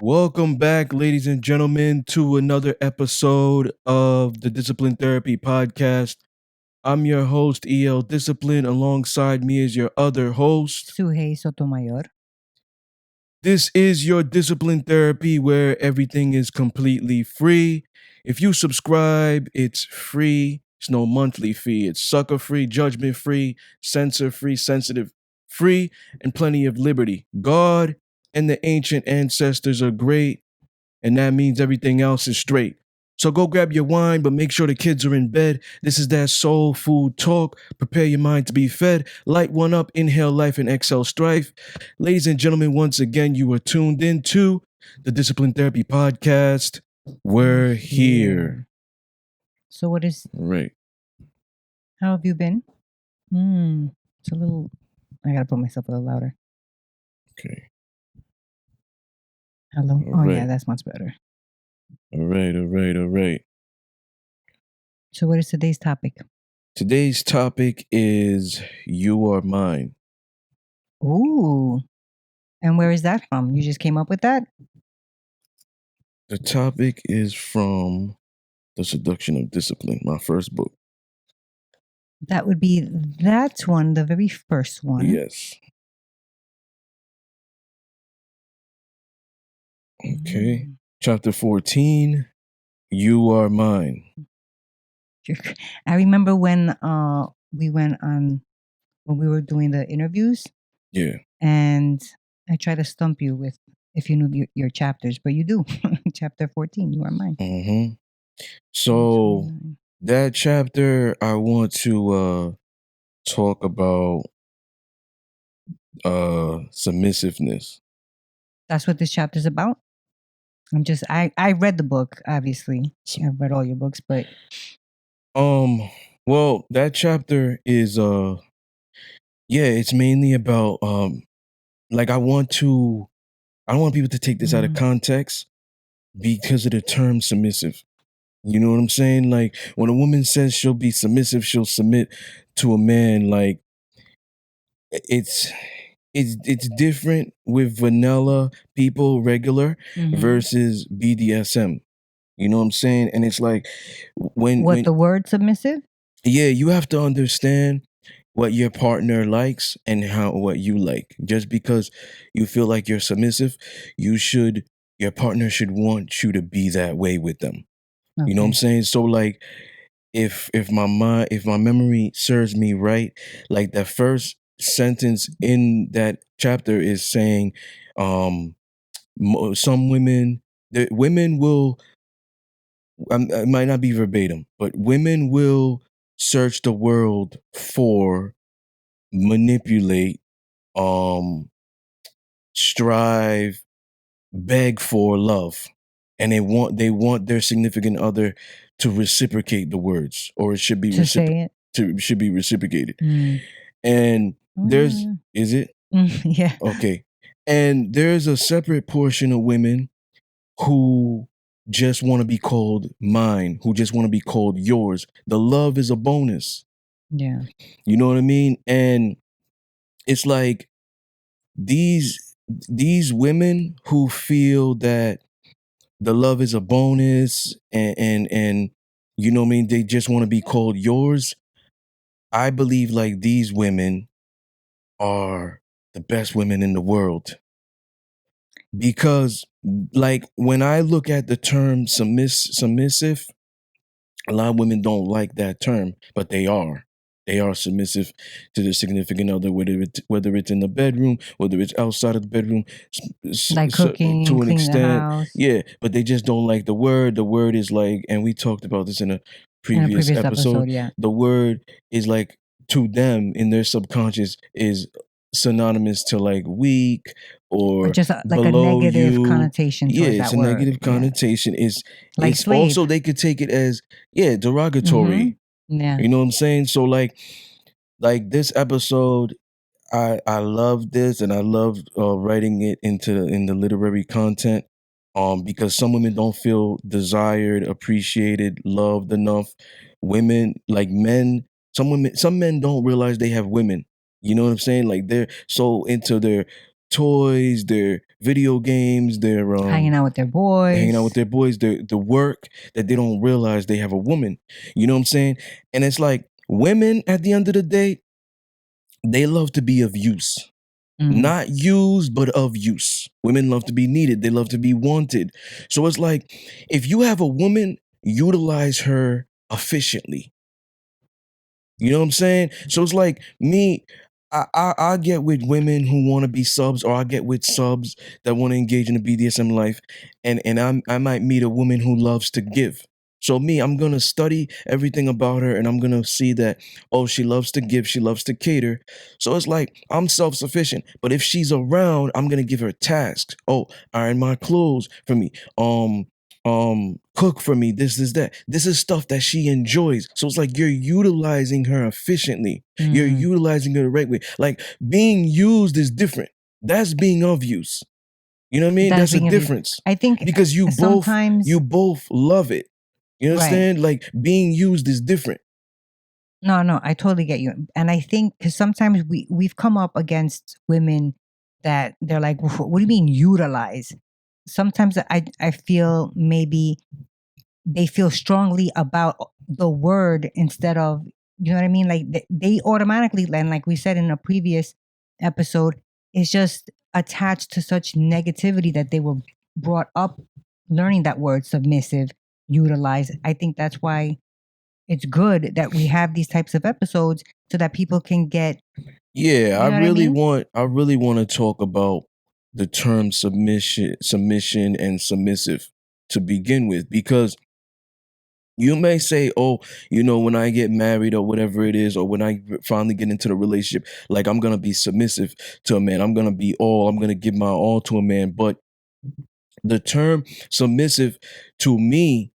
Welcome back, ladies and gentlemen, to another episode of the Discipline Therapy Podcast. I'm your host, EL Discipline. Alongside me is your other host. Sujey Sotomayor. This is your Discipline Therapy where everything is completely free. If you subscribe, it's free. It's no monthly fee. It's sucker free, judgment free, censor free, sensitive free, and plenty of liberty. God and the ancient ancestors are great, and that means everything else is straight. So go grab your wine, but make sure the kids are in bed. This is that soul food talk. Prepare your mind to be fed. Light one up, inhale life, and exhale strife. Ladies and gentlemen, once again, you are tuned into the Discipline Therapy Podcast. We're here. So what is, Right. how have you been? It's a little, I gotta put myself a little louder. Okay. Hello? All Oh yeah, right. that's much better. All right. So what is today's topic? Today's topic is You Are Mine. Ooh. And where is that from? You just came up with that? The topic is from The Seduction of Discipline, my first book. That would be that one, the very first one. Yes. Okay. Chapter 14, You Are Mine. I remember when we went on, when we were doing the interviews, Yeah. and I tried to stump you with if you knew your chapters, but you do. Chapter 14, You Are Mine. Mm-hmm. So that chapter, I want to talk about submissiveness. That's what this chapter is about. I read the book, obviously. I've read all your books, but well, that chapter is it's mainly about like I want people to take this out of context because of the term submissive. You know what I'm saying? Like when a woman says she'll be submissive, she'll submit to a man. Like it's different with vanilla people, regular versus BDSM. You know what I'm saying? And it's like when the word submissive? Yeah, you have to understand what your partner likes and what you like. Just because you feel like you're submissive, your partner should want you to be that way with them. Okay. You know what I'm saying? So like if my memory serves me right, like the first sentence in that chapter is saying some women will, it might not be verbatim, but women will search the world for, manipulate, strive, beg for love, and they want their significant other to reciprocate the words, or it should be should be reciprocated. And there's is it? Yeah. Okay. And there's a separate portion of women who just want to be called mine, who just want to be called yours. The love is a bonus. Yeah. You know what I mean? And it's like these women who feel that the love is a bonus and you know what I mean, they just want to be called yours. I believe like these women are the best women in the world. Because like when I look at the term submissive, a lot of women don't like that term, but they are. They are submissive to their significant other, whether it's in the bedroom, whether it's outside of the bedroom, Like cooking, to an cleaning the extent. house. Yeah, but they just don't like the word. The word is like, and we talked about this in a previous episode. Yeah. The word is like, to them in their subconscious, is synonymous to like weak or just like a below negative you. connotation Yeah, towards it's that a word. negative connotation. It's Like it's slave. also, they could take it as derogatory. Yeah. You know what I'm saying? So like this episode, I love this, and I love writing it in the literary content, because some women don't feel desired, appreciated, loved enough. Women, like men, some men don't realize they have women. You know what I'm saying? Like they're so into their toys, their video games, their hanging out with their boys. the work, that they don't realize they have a woman. You know what I'm saying? And it's like women at the end of the day, they love to be of use. Not used, but of use. Women love to be needed. They love to be wanted. So it's like, if you have a woman, utilize her efficiently. You know what I'm saying? So it's like me, I get with women who want to be subs, or I get with subs that want to engage in the BDSM life, and I might meet a woman who loves to give. So me, I'm gonna study everything about her, and I'm gonna see that, oh, she loves to give, she loves to cater. So it's like I'm self-sufficient. But if she's around, I'm gonna give her tasks. Oh, iron my clothes for me. Cook for me, this, that. This is stuff that she enjoys. So it's like you're utilizing her efficiently. You're utilizing her the right way. Like, being used is different. That's being of use. You know what I mean? That's a difference. I think because you both love it. You understand? Right. Like, being used is different. No, I totally get you. And I think because sometimes we've come up against women that they're like, what do you mean utilize? Sometimes I feel maybe they feel strongly about the word instead of, you know what I mean? Like they automatically, and like we said in a previous episode, it's just attached to such negativity that they were brought up learning that word submissive, utilize. I think that's why it's good that we have these types of episodes so that people can get. Yeah, I really want to talk about the term submission and submissive to begin with, because you may say, oh, you know, when I get married or whatever it is, or when I finally get into the relationship, like, I'm going to be submissive to a man. I'm going to give my all to a man. But the term submissive, to me,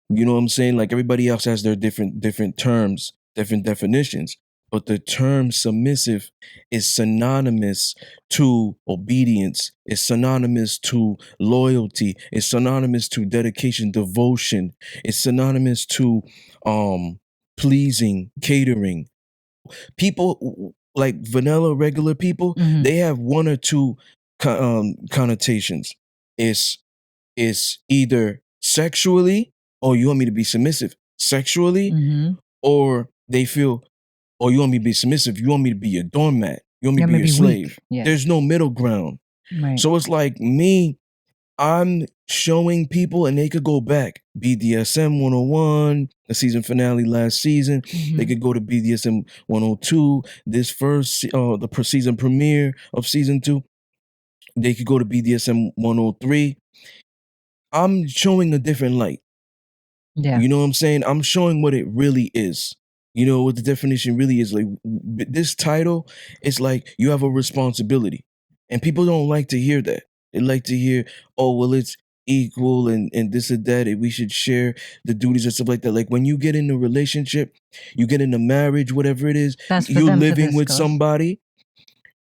you know what I'm saying? Like, everybody else has their different terms, different definitions. But the term submissive is synonymous to obedience. It's synonymous to loyalty. It's synonymous to dedication, devotion. It's synonymous to pleasing, catering. People like vanilla, regular people, they have one or two connotations. It's either sexually, oh, you want me to be submissive sexually, or they feel, oh, you want me to be submissive, you want me to be your doormat, you want me to be your slave. Yeah. There's no middle ground. Right. So it's like me, I'm showing people, and they could go back, BDSM 101, the season finale last season. They could go to BDSM 102, this first the season premiere of season 2. They could go to BDSM 103. I'm showing a different light. Yeah. You know what I'm saying? I'm showing what it really is. You know what the definition really is. Like, this title, it's like you have a responsibility. And people don't like to hear that. They like to hear, oh, well, it's equal and this and that, and we should share the duties and stuff like that. Like, when you get in a relationship, you get in a marriage, whatever it is, you're living with somebody.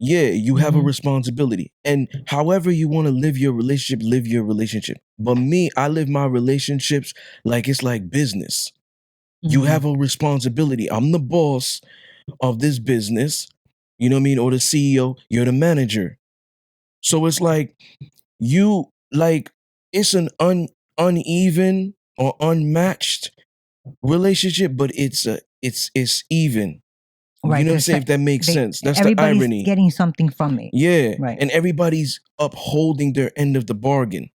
Yeah, you have a responsibility. And however you want to live your relationship. But me, I live my relationships like it's like business. You have a responsibility. I'm the boss of this business, you know what I mean? Or the CEO, you're the manager. So it's like it's an uneven or unmatched relationship, but it's even. Right, you know what I'm saying? If that makes sense. That's the everybody's irony. getting something from it. Yeah. Right. And everybody's upholding their end of the bargain.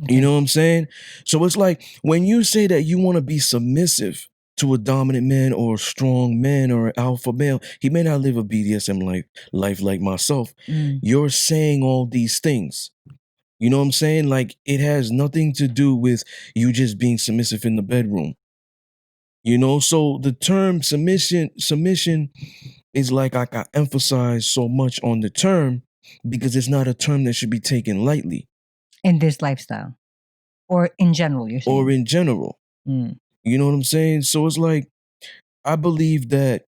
You know what I'm saying? So it's like, when you say that you want to be submissive to a dominant man or a strong man or an alpha male, he may not live a BDSM life like myself. You're saying all these things. You know what I'm saying? Like, it has nothing to do with you just being submissive in the bedroom. You know, so the term submission is like I emphasize so much on the term because it's not a term that should be taken lightly. In this lifestyle. Or in general, you're saying? Or in general. You know what I'm saying? So it's like, I believe that,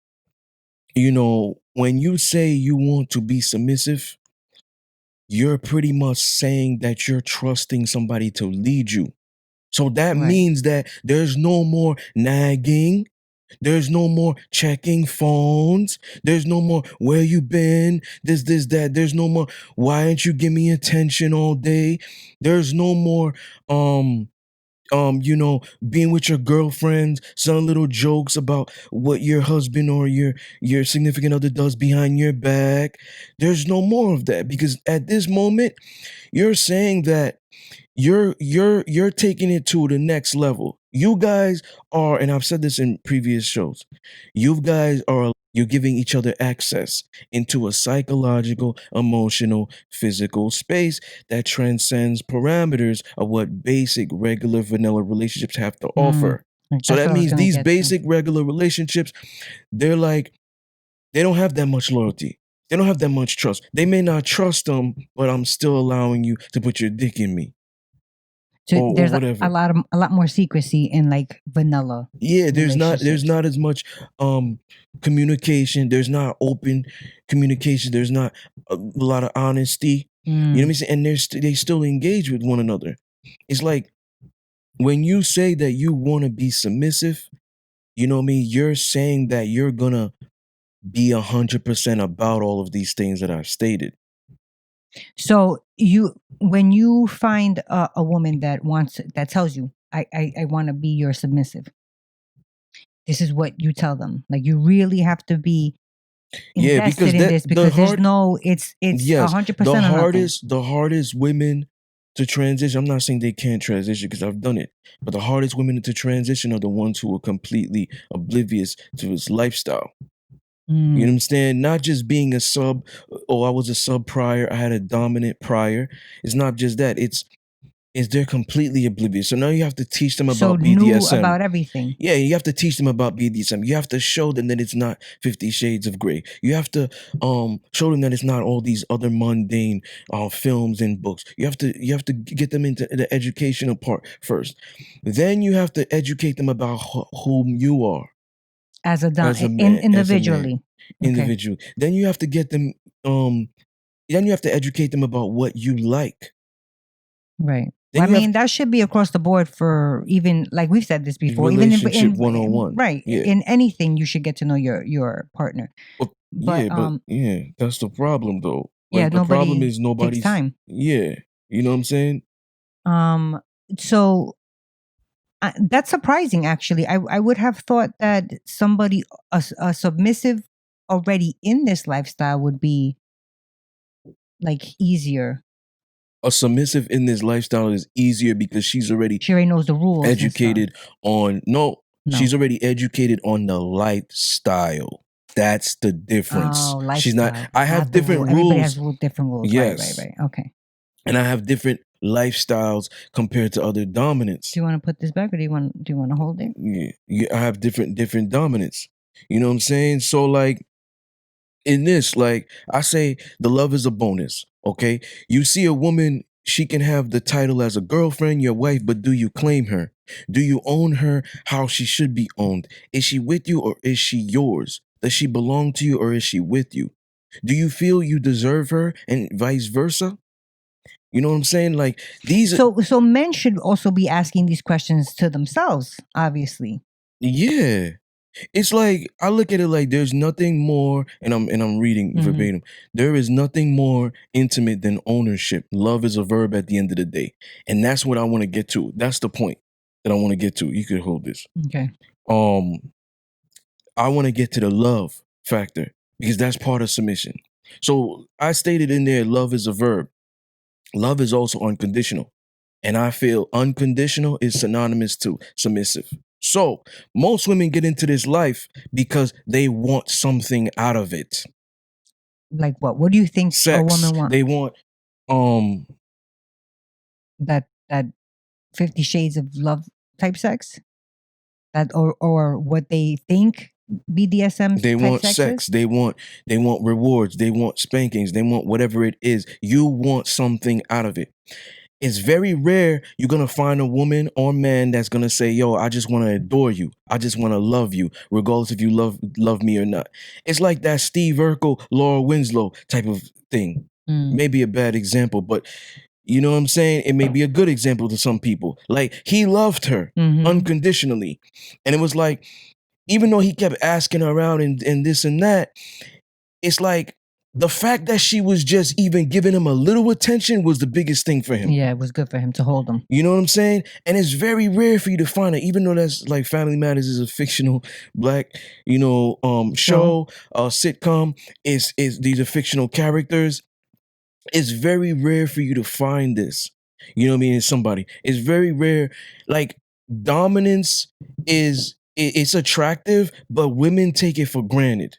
you know, when you say you want to be submissive, you're pretty much saying that you're trusting somebody to lead you. So that means that there's no more nagging. There's no more checking phones. There's no more where you been, this, that. There's no more why didn't you give me attention all day? There's no more being with your girlfriend, some little jokes about what your husband or your significant other does behind your back. There's no more of that, because at this moment, you're saying that you're taking it to the next level. You guys are, and I've said this in previous shows, you're giving each other access into a psychological, emotional, physical space that transcends parameters of what basic, regular, vanilla relationships have to offer. So That's that what I was means gonna these get to. basic, regular relationships, they're like, they don't have that much loyalty. They don't have that much trust. They may not trust them, but I'm still allowing you to put your dick in me. So or there's whatever. a lot more secrecy in like vanilla. Yeah, there's not relationships. as much communication. There's not open communication. There's not a lot of honesty. You know what I'm saying? And they still engage with one another. It's like when you say that you want to be submissive, you know what I mean? You're saying that you're gonna be 100% about all of these things that I've stated. So when you find a woman that tells you, I want to be your submissive, this is what you tell them. Like, you really have to be Yeah, invested because in that this, the because there's hard no, it's yes, 100% the or nothing. hardest women to transition. I'm not saying they can't transition because I've done it, but the hardest women to transition are the ones who are completely oblivious to his lifestyle. You know what I'm saying? Not just being a sub. Oh, I was a sub prior. I had a dominant prior. It's not just that. It's they're completely oblivious. So now you have to teach them So about knew BDSM. about everything. Yeah, you have to teach them about BDSM. You have to show them that it's not 50 Shades of Grey. You have to show them that it's not all these other mundane films and books. You have to get them into the educational part first. Then you have to educate them about whom you are As a man, individually. individual. Then you have to get them then you have to educate them about what you like. Right. Then Well, I mean, that should be across the board for, even like we've said this before, even relationship 101. right. Yeah. In anything, you should get to know your partner. Well, But yeah, that's the problem though. yeah, Like the problem is takes nobody's time. Yeah. You know what I'm saying? So that's surprising, actually. I would have thought that somebody a submissive already in this lifestyle would be like easier. A submissive in this lifestyle is easier because she's already She already knows the rules. educated on she's already educated on the lifestyle. That's the difference. Oh, lifestyle. She's not I have different rules. Everybody has different rules. Yes. Right. Okay. And I have different lifestyles compared to other dominants. Do you want to put this back, or do you want to hold it? Yeah, I have different dominants. You know what I'm saying? So like in this, like I say, the love is a bonus. Okay, you see a woman, she can have the title as a girlfriend, your wife, but do you claim her? Do you own her how she should be owned? Is she with you or is she yours? Does she belong to you or is she with you? Do you feel you deserve her and vice versa? You know what I'm saying? Like these. So men should also be asking these questions to themselves, obviously. Yeah. It's like I look at it like there's nothing more, and I'm reading verbatim. There is nothing more intimate than ownership. Love is a verb at the end of the day, and that's what I want to get to. That's the point that I want to get to. You could hold this. Okay. I want to get to the love factor because that's part of submission. So I stated in there, love is a verb. Love is also unconditional, and I feel unconditional is synonymous to submissive. So most women get into this life because they want something out of it. Like what? What do you think Sex. a woman wants? They want that 50 Shades of Love type sex? That or what they think BDSM. They want sex. Is? They want rewards. They want spankings. They want whatever it is. You want something out of it. It's very rare you're going to find a woman or man that's going to say, yo, I just want to adore you. I just want to love you, regardless if you love me or not. It's like that Steve Urkel, Laura Winslow type of thing. Maybe a bad example, but you know what I'm saying? It may be a good example to some people. Like he loved her unconditionally. And it was like, even though he kept asking her out and this and that, it's like the fact that she was just even giving him a little attention was the biggest thing for him. Yeah, it was good for him to hold him. You know what I'm saying? And it's very rare for you to find it, even though that's like Family Matters is a fictional black, show, sitcom. Is these are fictional characters. It's very rare for you to find this. You know what I mean? In somebody. It's very rare. Like dominance it's attractive, but women take it for granted.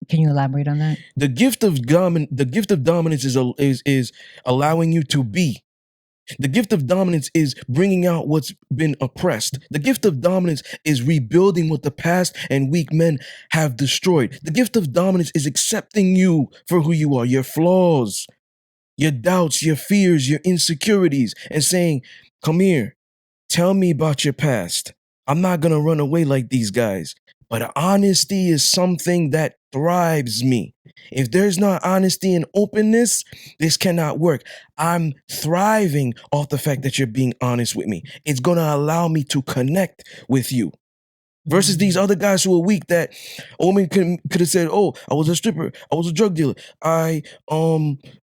Can you elaborate on that? The gift of dominance is allowing you to be. The gift of dominance is bringing out what's been oppressed. The gift of dominance is rebuilding what the past and weak men have destroyed. The gift of dominance is accepting you for who you are, your flaws, your doubts, your fears, your insecurities, and saying, come here, tell me about your past. I'm not going to run away like these guys. But honesty is something that thrives me. If there's not honesty and openness, this cannot work. I'm thriving off the fact that you're being honest with me. It's going to allow me to connect with you. Versus these other guys who are weak that a woman could have said, oh, I was a stripper. I was a drug dealer. I,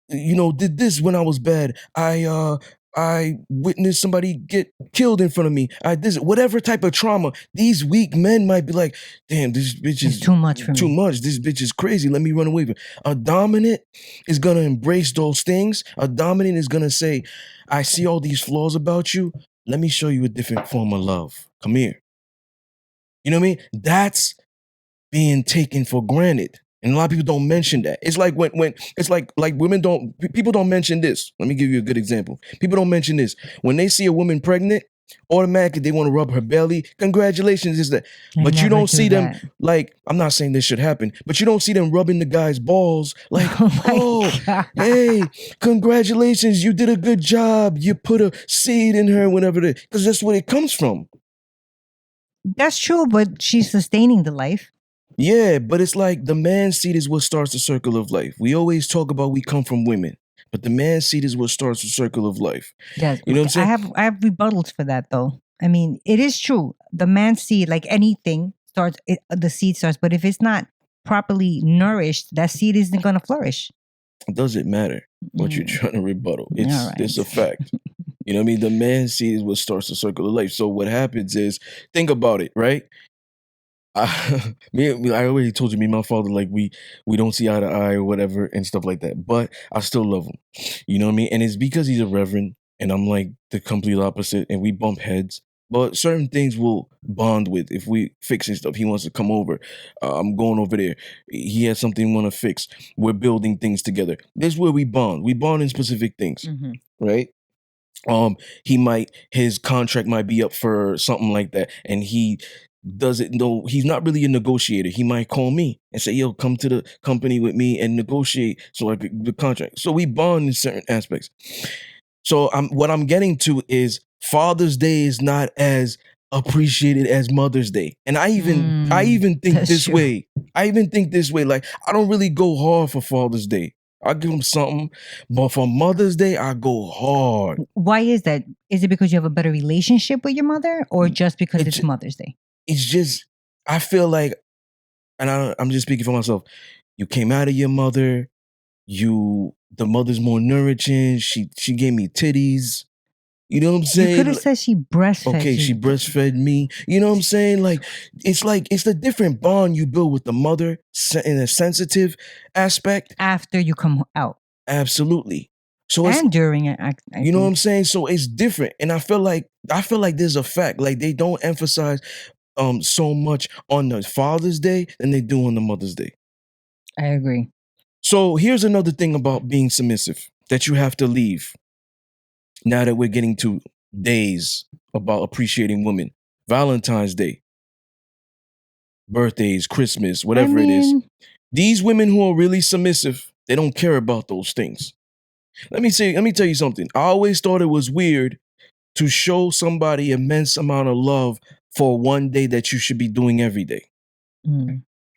did this when I was bad. I witnessed somebody get killed in front of me. Whatever type of trauma. These weak men might be like, damn, this bitch is too much for me. Too much. This bitch is crazy. Let me run away from it. A dominant is gonna embrace those things. A dominant is gonna say, I see all these flaws about you. Let me show you a different form of love. Come here. You know what I mean? That's being taken for granted. And a lot of people don't mention that. It's like when it's like people don't mention this. Let me give you a good example. People don't mention this. When they see a woman pregnant, automatically they want to rub her belly. Congratulations, is that. But you don't see them like, I'm not saying this should happen, but you don't see them rubbing the guy's balls like, hey, congratulations, you did a good job. You put a seed in her, whatever it is. Because that's where it comes from. That's true, but she's sustaining the life. Yeah, but it's like the man's seed is what starts the circle of life. We always talk about we come from women, but the man's seed is what starts the circle of life. Yes, you know what I'm saying? I have rebuttals for that though. I mean, it is true. The man's seed, like anything, the seed starts, but if it's not properly nourished, that seed isn't going to flourish. It doesn't matter what you're trying to rebuttal. It's a fact. You know what I mean? The man's seed is what starts the circle of life. So what happens is, think about it, right? I already told you, me and my father, like we don't see eye to eye or whatever and stuff like that. But I still love him. You know what I mean? And it's because he's a reverend and I'm like the complete opposite and we bump heads. But certain things we'll bond with. If we fixing stuff, he wants to come over. I'm going over there. He has something he want to fix. We're building things together. This is where we bond. We bond in specific things, right? His contract might be up for something like that, and he doesn't know. He's not really a negotiator. He might call me and say, "Yo, come to the company with me and negotiate." So like the contract. So we bond in certain aspects. So what I'm getting to is Father's Day is not as appreciated as Mother's Day. And I even think this way. I even think this way. Like, I don't really go hard for Father's Day. I give him something, but for Mother's Day, I go hard. Why is that? Is it because you have a better relationship with your mother, or just because it's Mother's Day? It's just, I feel like, and I'm just speaking for myself. You came out of your mother. The mother's more nourishing. She gave me titties. You know what I'm saying? You could have said she breastfed. Okay, you. she breastfed me. You know what I'm saying? Like it's the different bond you build with the mother in a sensitive aspect. After you come out. Absolutely. So and during it, you know what I'm saying? So it's different. And I feel like there's a fact. Like they don't emphasize so much on the Father's Day than they do on the Mother's Day. I agree. So here's another thing about being submissive that you have to leave. Now that we're getting to days about appreciating women, Valentine's Day, birthdays, Christmas, whatever it is. These women who are really submissive, they don't care about those things. Let me tell you something. I always thought it was weird to show somebody immense amount of love for one day that you should be doing every day.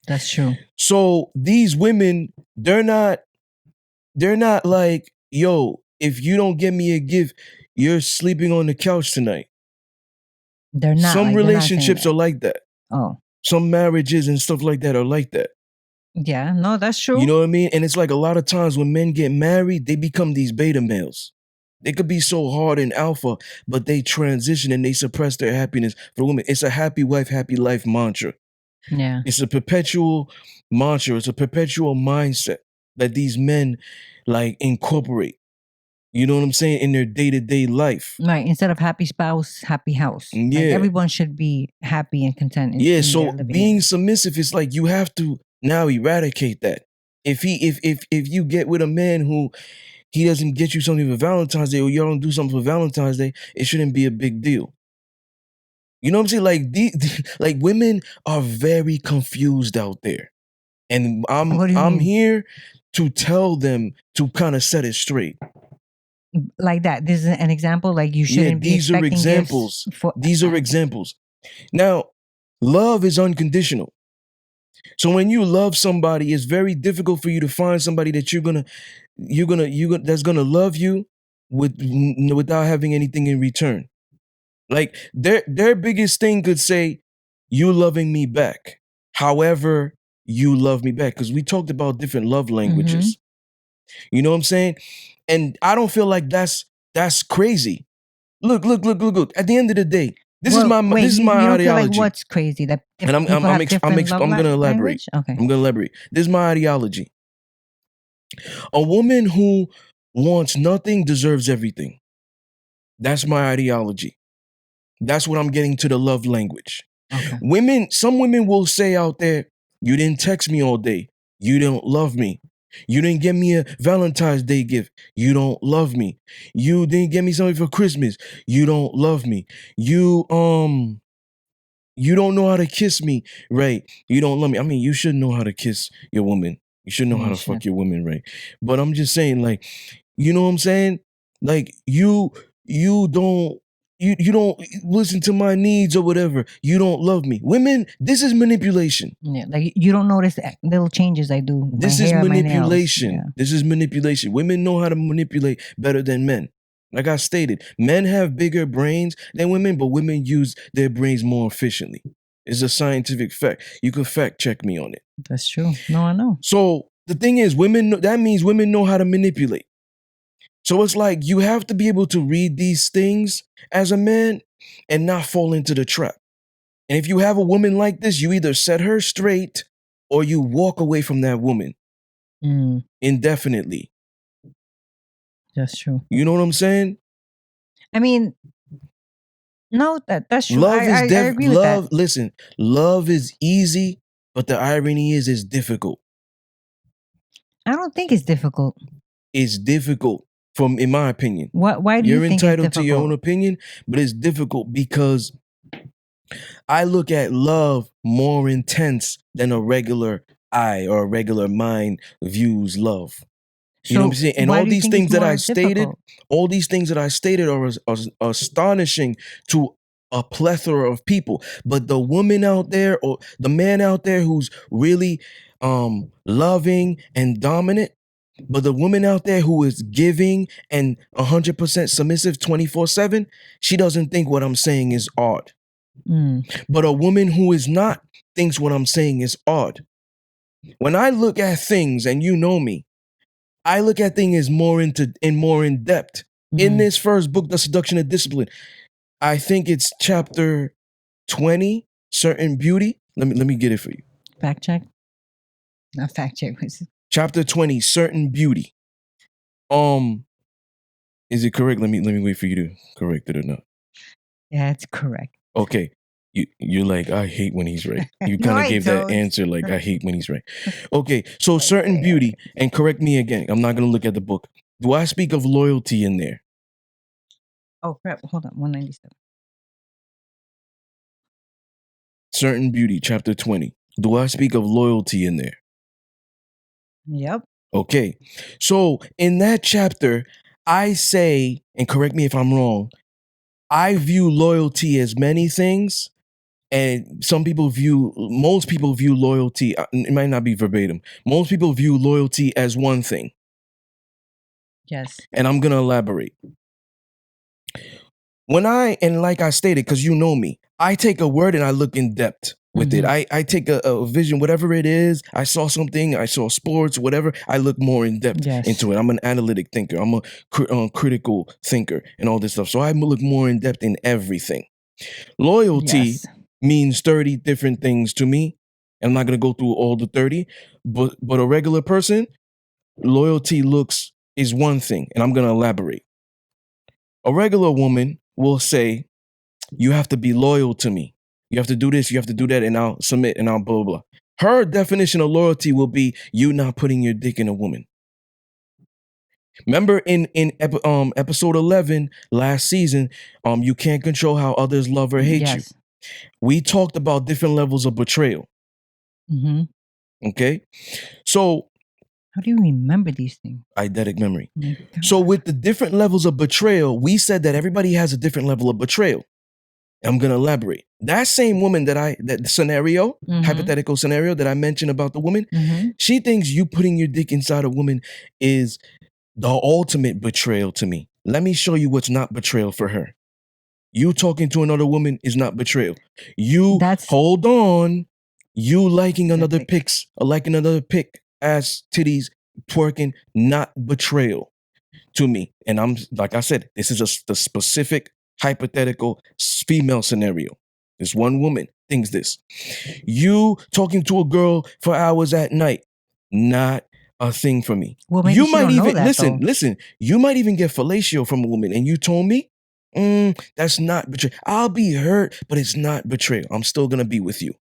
That's true. So these women, they're not like, yo, if you don't give me a gift, you're sleeping on the couch tonight. They're not. Some relationships are like that. Oh, Some marriages and stuff like that are like that. yeah. No, that's true. You know what I mean? And it's like a lot of times when men get married, they become these beta males. They could be so hard and alpha, but they transition and they suppress their happiness for women. It's a happy wife, happy life mantra. Yeah. It's a perpetual mantra. It's a perpetual mindset that these men like incorporate. You know what I'm saying? In their day-to-day life. Right. Instead of happy spouse, happy house. Yeah. Like everyone should be happy and content. In So their living being life. submissive is like you have to now eradicate that. If you get with a man who he doesn't get you something for Valentine's Day or y'all don't do something for Valentine's Day, it shouldn't be a big deal. You know what I'm saying? Like like women are very confused out there. And What do you I'm mean? here to tell them to kind of set it straight. Like that. This is an example. Like you shouldn't be these are expecting examples. gifts for. These are examples. Now, love is unconditional. So when you love somebody, it's very difficult for you to find somebody that that's gonna love you without having anything in return. Like their biggest thing could say, "You loving me back." However, you love me back, because we talked about different love languages. You know what I'm saying? And I don't feel like that's crazy. Look. At the end of the day, this is my You ideology. feel like what's crazy that And I'm gonna elaborate. Okay. I'm gonna elaborate. This is my ideology. A woman who wants nothing deserves everything. That's my ideology. That's what I'm getting to the love language. Okay. Some women will say out there, "You didn't text me all day. You don't love me. You didn't get me a Valentine's Day gift. You don't love me. You didn't get me something for Christmas. You don't love me. You don't know how to kiss me right. You don't love me." I mean, you should know how to kiss your woman. You should know how to fuck your woman right. But I'm just saying, like, you know what I'm saying? Like, you don't listen to my needs or whatever. You don't love me. Women, this is manipulation. Yeah, like you don't notice the little changes I do. This is manipulation. This is manipulation. Women know how to manipulate better than men. Like I stated, men have bigger brains than women, but women use their brains more efficiently. It's a scientific fact. You can fact check me on it. That's true. No, I know. So the thing is, that means women know how to manipulate. So it's like you have to be able to read these things as a man and not fall into the trap. And if you have a woman like this, you either set her straight or you walk away from that woman indefinitely. That's true. You know what I'm saying? I mean, no, that's true. Love I agree with that. Listen, love is easy, but the irony is it's difficult. I don't think it's difficult. It's difficult, in my opinion. Why do you think entitled it's difficult? to your own opinion, but it's difficult because I look at love more intense than a regular eye or a regular mind views love. You know what I'm saying? And all these things that I stated, are astonishing to a plethora of people. But the woman out there or the man out there who's really loving and dominant, but the woman out there who is giving and 100% submissive 24/7, she doesn't think what I'm saying is odd. But a woman who is not thinks what I'm saying is odd. When I look at things, and you know me, I look at things more in depth. In this first book, The Seduction of Discipline, I think it's chapter 20, Certain Beauty. Let me get it for you. Fact check. Not fact check. Chapter 20, Certain Beauty. Is it correct? Let me wait for you to correct it or not. Yeah, it's correct. Okay. You're like, I hate when he's right. You kind of gave that answer like, I hate when he's right. Okay, so Certain Beauty, and correct me again. I'm not going to look at the book. Do I speak of loyalty in there? Oh, crap. Hold on. 197. Certain Beauty, chapter 20. Do I speak of loyalty in there? Yep. Okay, so in that chapter, I say, and correct me if I'm wrong, I view loyalty as many things. And most people view loyalty, it might not be verbatim. Most people view loyalty as one thing. Yes. And I'm going to elaborate. And like I stated, because you know me, I take a word and I look in depth. with it. I take a vision, whatever it is. I saw something, I saw sports, whatever. I look more in depth Yes. into it. I'm an analytic thinker. I'm a critical thinker and all this stuff. So I look more in depth in everything. Loyalty Yes. means 30 different things to me. I'm not going to go through all the 30, but a regular person, loyalty is one thing, and I'm going to elaborate. A regular woman will say, you have to be loyal to me. You have to do this, you have to do that, and I'll submit, and I'll blah, blah, blah. Her definition of loyalty will be you not putting your dick in a woman. Remember in episode 11 last season, you can't control how others love or hate you. We talked about different levels of betrayal. Mm-hmm. Okay? So how do you remember these things? Eidetic memory. So with the different levels of betrayal, we said that everybody has a different level of betrayal. I'm going to elaborate. That same woman that scenario, hypothetical scenario that I mentioned about the woman, she thinks you putting your dick inside a woman is the ultimate betrayal to me. Let me show you what's not betrayal for her. You talking to another woman is not betrayal. Hold on. You liking another pics, or liking another pic, ass, titties, twerking, not betrayal to me. And I'm, like I said, this is the specific hypothetical female scenario. This one woman thinks this. You talking to a girl for hours at night, not a thing for me. Well, maybe you might even listen. You might even get fellatio from a woman, and you told me, that's not betrayal. I'll be hurt, but it's not betrayal. I'm still gonna be with you.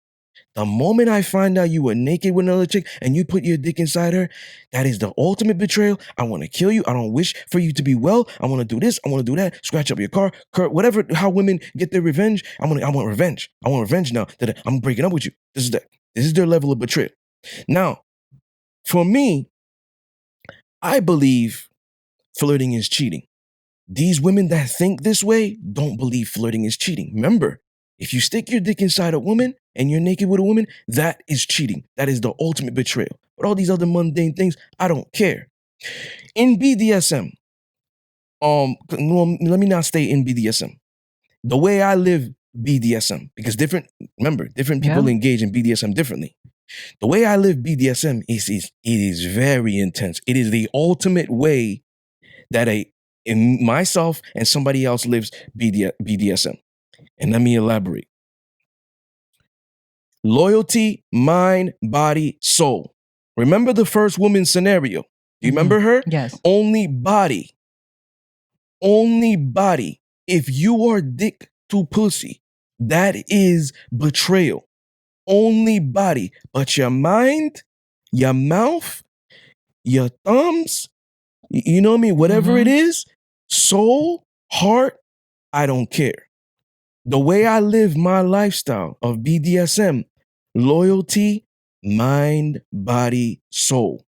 The moment I find out you were naked with another chick and you put your dick inside her, that is the ultimate betrayal. I want to kill you. I don't wish for you to be well. I want to do this. I want to do that. Scratch up your car, whatever. How women get their revenge. I want revenge. I want revenge now that I'm breaking up with you. This is their level of betrayal. Now, for me, I believe flirting is cheating. These women that think this way don't believe flirting is cheating. Remember, if you stick your dick inside a woman and you're naked with a woman, that is cheating. That is the ultimate betrayal. But all these other mundane things, I don't care. In BDSM, let me not stay in BDSM. The way I live BDSM, because different people engage in BDSM differently. The way I live BDSM is very intense. It is the ultimate way that myself and somebody else lives BDSM. And let me elaborate. Loyalty, mind, body, soul. Remember the first woman scenario. Do you remember her? Yes. Only body. Only body. If you are dick to pussy, that is betrayal. Only body. But your mind, your mouth, your thumbs, you know what I mean? Whatever it is, soul, heart, I don't care. The way I live my lifestyle of BDSM, loyalty, mind, body, soul.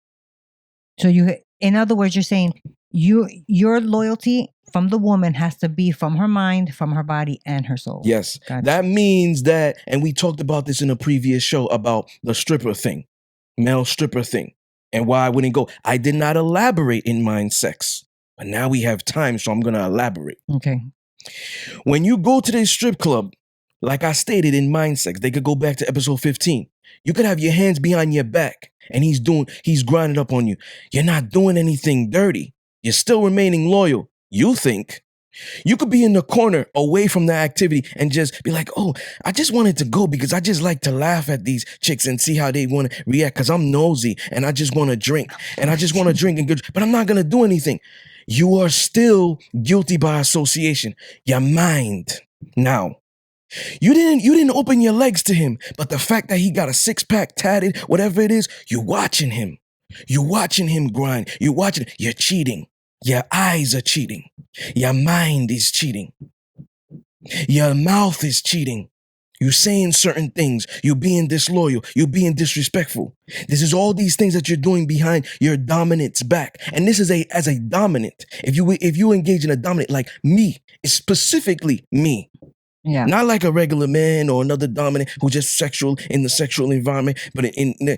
So in other words, you're saying your loyalty from the woman has to be from her mind, from her body, and her soul. Yes. Gotcha. That means that, and we talked about this in a previous show about the stripper thing, male stripper thing, and why I wouldn't go. I did not elaborate in mind sex, but now we have time, so I'm going to elaborate. Okay. When you go to this strip club, like I stated in mind sex, they could go back to episode 15. You could have your hands behind your back and he's grinding up on you. You're not doing anything dirty. You're still remaining loyal. You think. You could be in the corner away from the activity and just be like, oh, I just wanted to go because I just like to laugh at these chicks and see how they want to react because I'm nosy and I just want to drink and I just want to drink and good, but I'm not going to do anything. You are still guilty by association. Your mind. Now, you didn't open your legs to him, but the fact that he got a six-pack tatted, whatever it is, you're watching him. You're watching him grind. You're cheating. Your eyes are cheating. Your mind is cheating. Your mouth is cheating. You're saying certain things. You're being disloyal. You're being disrespectful. This is all these things that you're doing behind your dominant's back. And this is as a dominant. If you engage in a dominant like me, it's specifically me. Yeah. Not like a regular man or another dominant who's just sexual in the sexual environment, but we're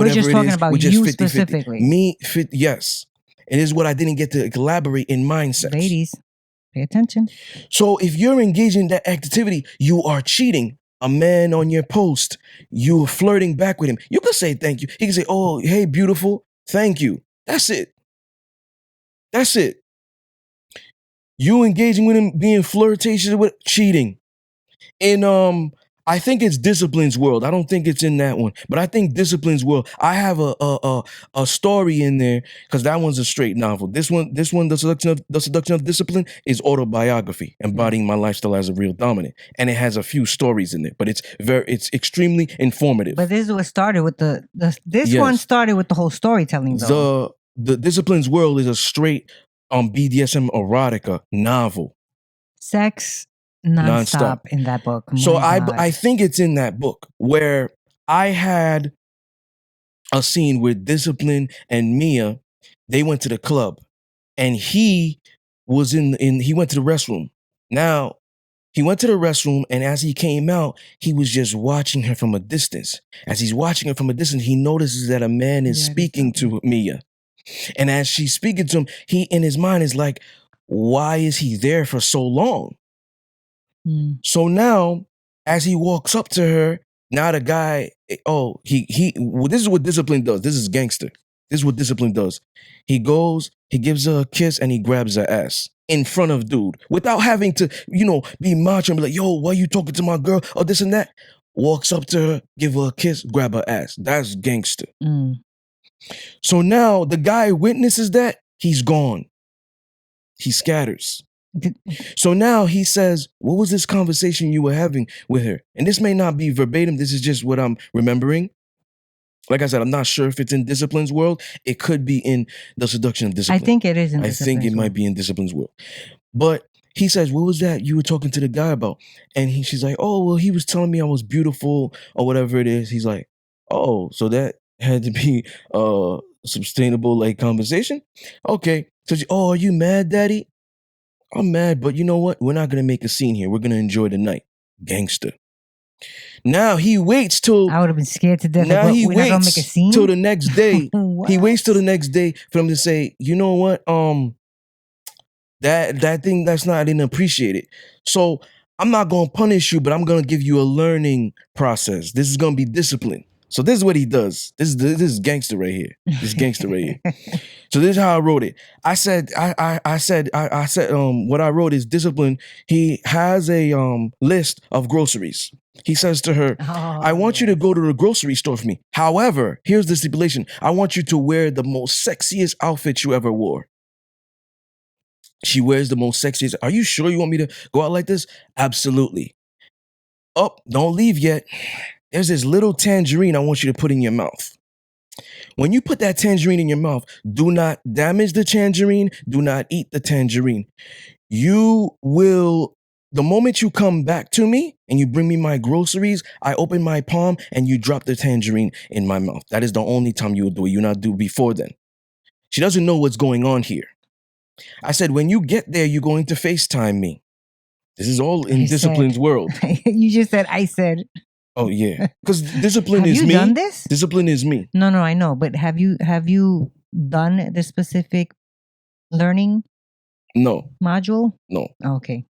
just talking about you specifically. Me, yes. It is what I didn't get to elaborate in mind sex. Ladies, pay attention. So if you're engaging in that activity, you are cheating. a man on your post, you were flirting back with him. You could say thank you. He can say, oh, hey, beautiful, thank you. That's it. That's it. You engaging with him, being flirtatious with cheating. In I think it's Discipline's World. I don't think it's in that one, but I think Discipline's World. I have a story in there because that one's a straight novel. This one, the Seduction of Discipline is autobiography, embodying my lifestyle as a real dominant, and it has a few stories in it, but it's extremely informative. But this is what started with this Yes. one started with the whole storytelling though. The Discipline's World is a straight BDSM erotica novel. Sex nonstop in that book. So My God. I think it's in that book where I had a scene with Discipline and Mia. They went to the club, and he was he went to the restroom. Now, he went to the restroom, and as he came out, he was just watching her from a distance. As he's watching her from a distance, he notices that a man is speaking to Mia. And as she's speaking to him, he in his mind is like, why is he there for so long? So now, as he walks up to her, now the guy, well, this is what Discipline does. This is gangster. This is what Discipline does. He goes, he gives her a kiss, and he grabs her ass in front of dude without having to, be macho and be like, yo, why you talking to my girl or this and that? Walks up to her, give her a kiss, grab her ass. That's gangster. So now the guy witnesses that, he's gone. He scatters. So now he says, what was this conversation you were having with her? And this may not be verbatim. This is just what I'm remembering. Like I said, I'm not sure if it's in Discipline's World. It could be in the Seduction of Discipline. I think it is in Discipline's I think it might be in Discipline's World. But he says, what was that you were talking to the guy about? And she's like, oh, well, he was telling me I was beautiful or whatever it is. He's like, oh, so that had to be a sustainable conversation? Okay. So oh, are you mad, daddy? I'm mad, but you know what? We're not going to make a scene here. We're going to enjoy the night. Gangster. Now he waits till... I would have been scared to death. Now he we're not gonna make a waits scene? till the next day. He waits till the next day for him to say, you know what? That thing, I didn't appreciate it. So I'm not going to punish you, but I'm going to give you a learning process. This is going to be discipline. So this is what he does. This is gangster right here. This is gangster right here. So this is how I wrote it. I said what I wrote is Discipline. He has a list of groceries. He says to her, I want you to go to the grocery store for me. However, here's the stipulation. I want you to wear the most sexiest outfit you ever wore. She wears the most sexiest. Are you sure you want me to go out like this? Absolutely. Oh, don't leave yet. There's this little tangerine I want you to put in your mouth. When you put that tangerine in your mouth, do not damage the tangerine. Do not eat the tangerine. You will, the moment you come back to me and you bring me my groceries, I open my palm and you drop the tangerine in my mouth. That is the only time you will do it. You not do before then. She doesn't know what's going on here. I said, when you get there, you're going to FaceTime me. This is all in Discipline's World. You just said, I said. Oh yeah, because Discipline is me. Have you done this? Discipline is me. No, I know, but have you done the specific learning? No. Module? No. Okay.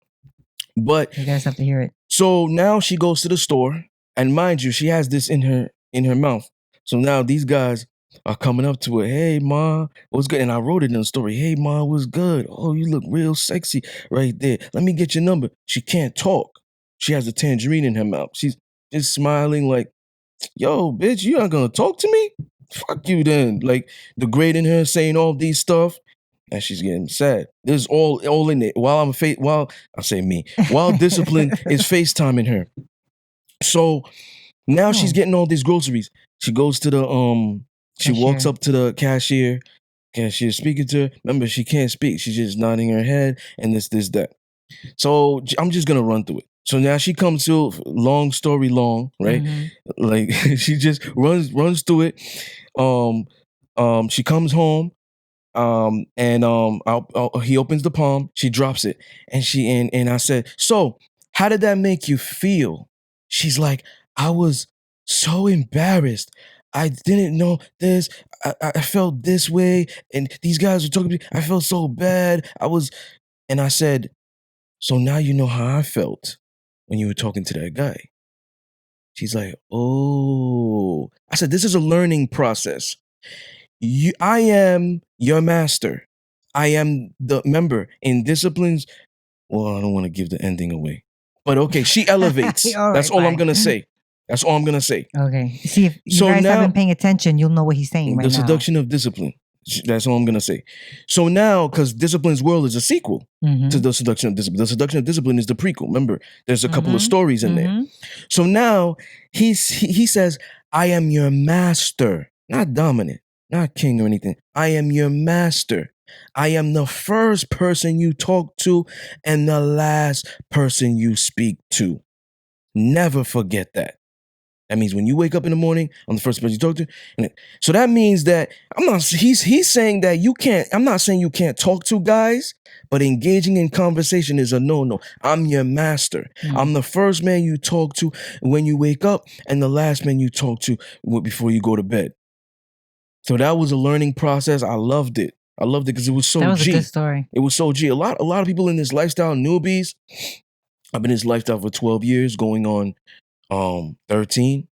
But you guys have to hear it. So now she goes to the store, and mind you, she has this in her mouth. So now these guys are coming up to her. Hey, Ma, what's good? And I wrote it in the story. Hey, Ma, what's good? Oh, you look real sexy right there. Let me get your number. She can't talk. She has a tangerine in her mouth. She's just smiling like, yo, bitch, you not gonna talk to me? Fuck you then. Like degrading her, saying all these stuff. And she's getting sad. This is all in it. While Discipline is FaceTiming her. So now she's getting all these groceries. She goes to the she walks up to the cashier. Cashier's speaking to her. Remember, she can't speak. She's just nodding her head and this, that. So I'm just gonna run through it. So now she comes to, long story long, right? Mm-hmm. Like she just runs through it. She comes home. He opens the palm. She drops it, and I said, "So, how did that make you feel?" She's like, "I was so embarrassed. I didn't know this. I felt this way, and these guys were talking to me. I felt so bad. And I said, so now you know how I felt when you were talking to that guy." She's like, oh. I said, this is a learning process. I am your master. I am the member in disciplines. Well, I don't want to give the ending away. But okay, she elevates. All That's right, all I'm fine. going to say. That's all I'm going to say. Okay. See, if you So guys now- haven't been paying attention, you'll know what he's saying right The now. Seduction of Discipline. That's all I'm going to say. So now, because Discipline's World is a sequel Mhm. to The Seduction of Discipline. The Seduction of Discipline is the prequel. Remember, there's a couple of Mhm. stories in there. Mhm. So now he says, I am your master, not dominant, not king or anything. I am your master. I am the first person you talk to and the last person you speak to. Never forget that. That means when you wake up in the morning, I'm the first person you talk to. So that means that he's saying that you can't, I'm not saying you can't talk to guys, but engaging in conversation is a no-no. I'm your master. I'm the first man you talk to when you wake up and the last man you talk to before you go to bed. So that was a learning process. I loved it. I loved it because it was so That was G. a good story. It was so G. A lot of people in this lifestyle, newbies. I've been in this lifestyle for 12 years, going on 13.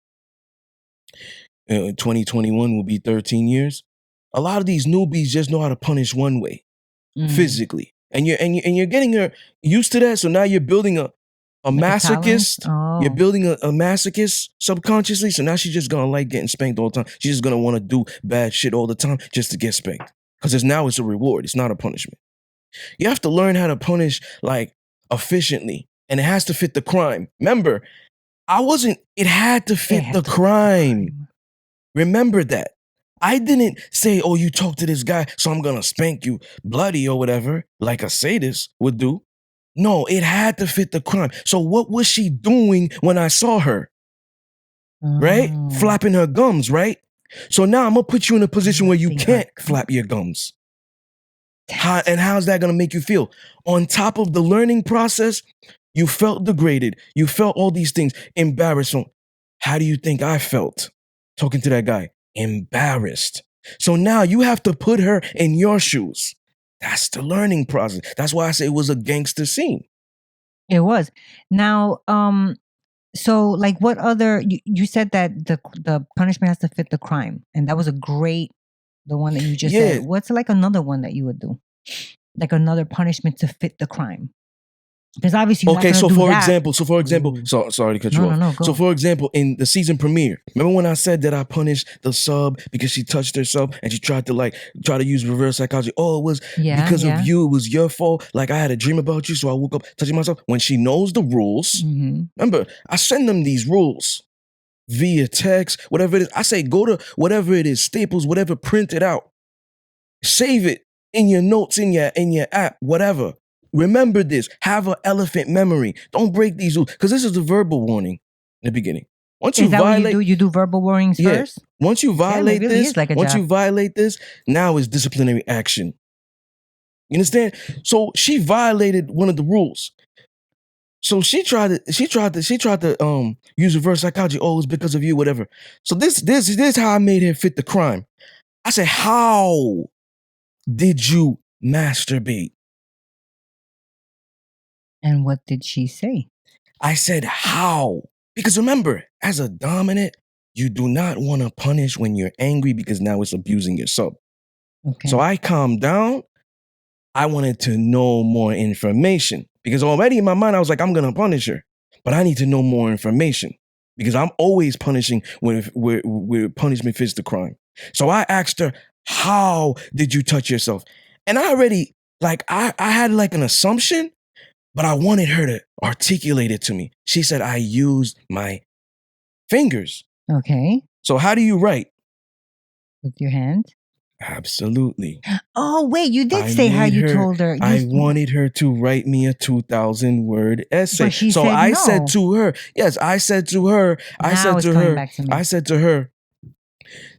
2021 will be 13 years. A lot of these newbies just know how to punish one way, physically, and you're getting her used to that. So now you're building a masochist. You're building a masochist subconsciously. So now she's just gonna like getting spanked all the time. She's just gonna want to do bad shit all the time just to get spanked because now it's a reward. It's not a punishment. You have to learn how to punish like efficiently, and it has to fit the crime. Remember, it had to fit the crime. Remember that. I didn't say, oh, you talk to this guy, so I'm going to spank you bloody or whatever, like a sadist would do. No, it had to fit the crime. So what was she doing when I saw her? Right? Flapping her gums, right? So now I'm going to put you in a position where you can't flap your gums. And how's that going to make you feel? On top of the learning process, you felt degraded. You felt all these things, embarrassed. How do you think I felt? Talking to that guy, embarrassed. So now you have to put her in your shoes. That's the learning process. That's why I say it was a gangster scene. It was. Now, so like what other, you said that the punishment has to fit the crime. And that was the one that you just said. What's like another one that you would do? Like another punishment to fit the crime? Because obviously you're not gonna do that. So for example, sorry to cut you off. No, go. So for example, in the season premiere, remember when I said that I punished the sub because she touched herself and she tried to use reverse psychology? Oh, it was because of you. It was your fault. Like I had a dream about you, so I woke up touching myself. When she knows the rules, remember, I send them these rules via text, whatever it is. I say, go to whatever it is, Staples, whatever, print it out. Save it in your notes, in your app, whatever. Remember this. Have an elephant memory. Don't break these rules. Because this is a verbal warning in the beginning. Once you violate, what you do verbal warnings first? Once you violate you violate this, now is disciplinary action. You understand? So she violated one of the rules. So she tried to use reverse psychology. Oh, it's because of you, whatever. So this is how I made her fit the crime. I said, how did you masturbate? And what did she say? I said, how? Because remember, as a dominant, you do not want to punish when you're angry because now it's abusing your sub. Okay. So I calmed down. I wanted to know more information because already in my mind, I was like, I'm going to punish her, but I need to know more information because I'm always punishing where punishment fits the crime. So I asked her, how did you touch yourself? And I already, I had like an assumption, but I wanted her to articulate it to me. She said, I used my fingers. Okay. So how do you write? With your hand? Absolutely. Oh, wait, you did say how you told her. I wanted her to write me a 2,000-word essay. But she so said I no. said to her, I said to her,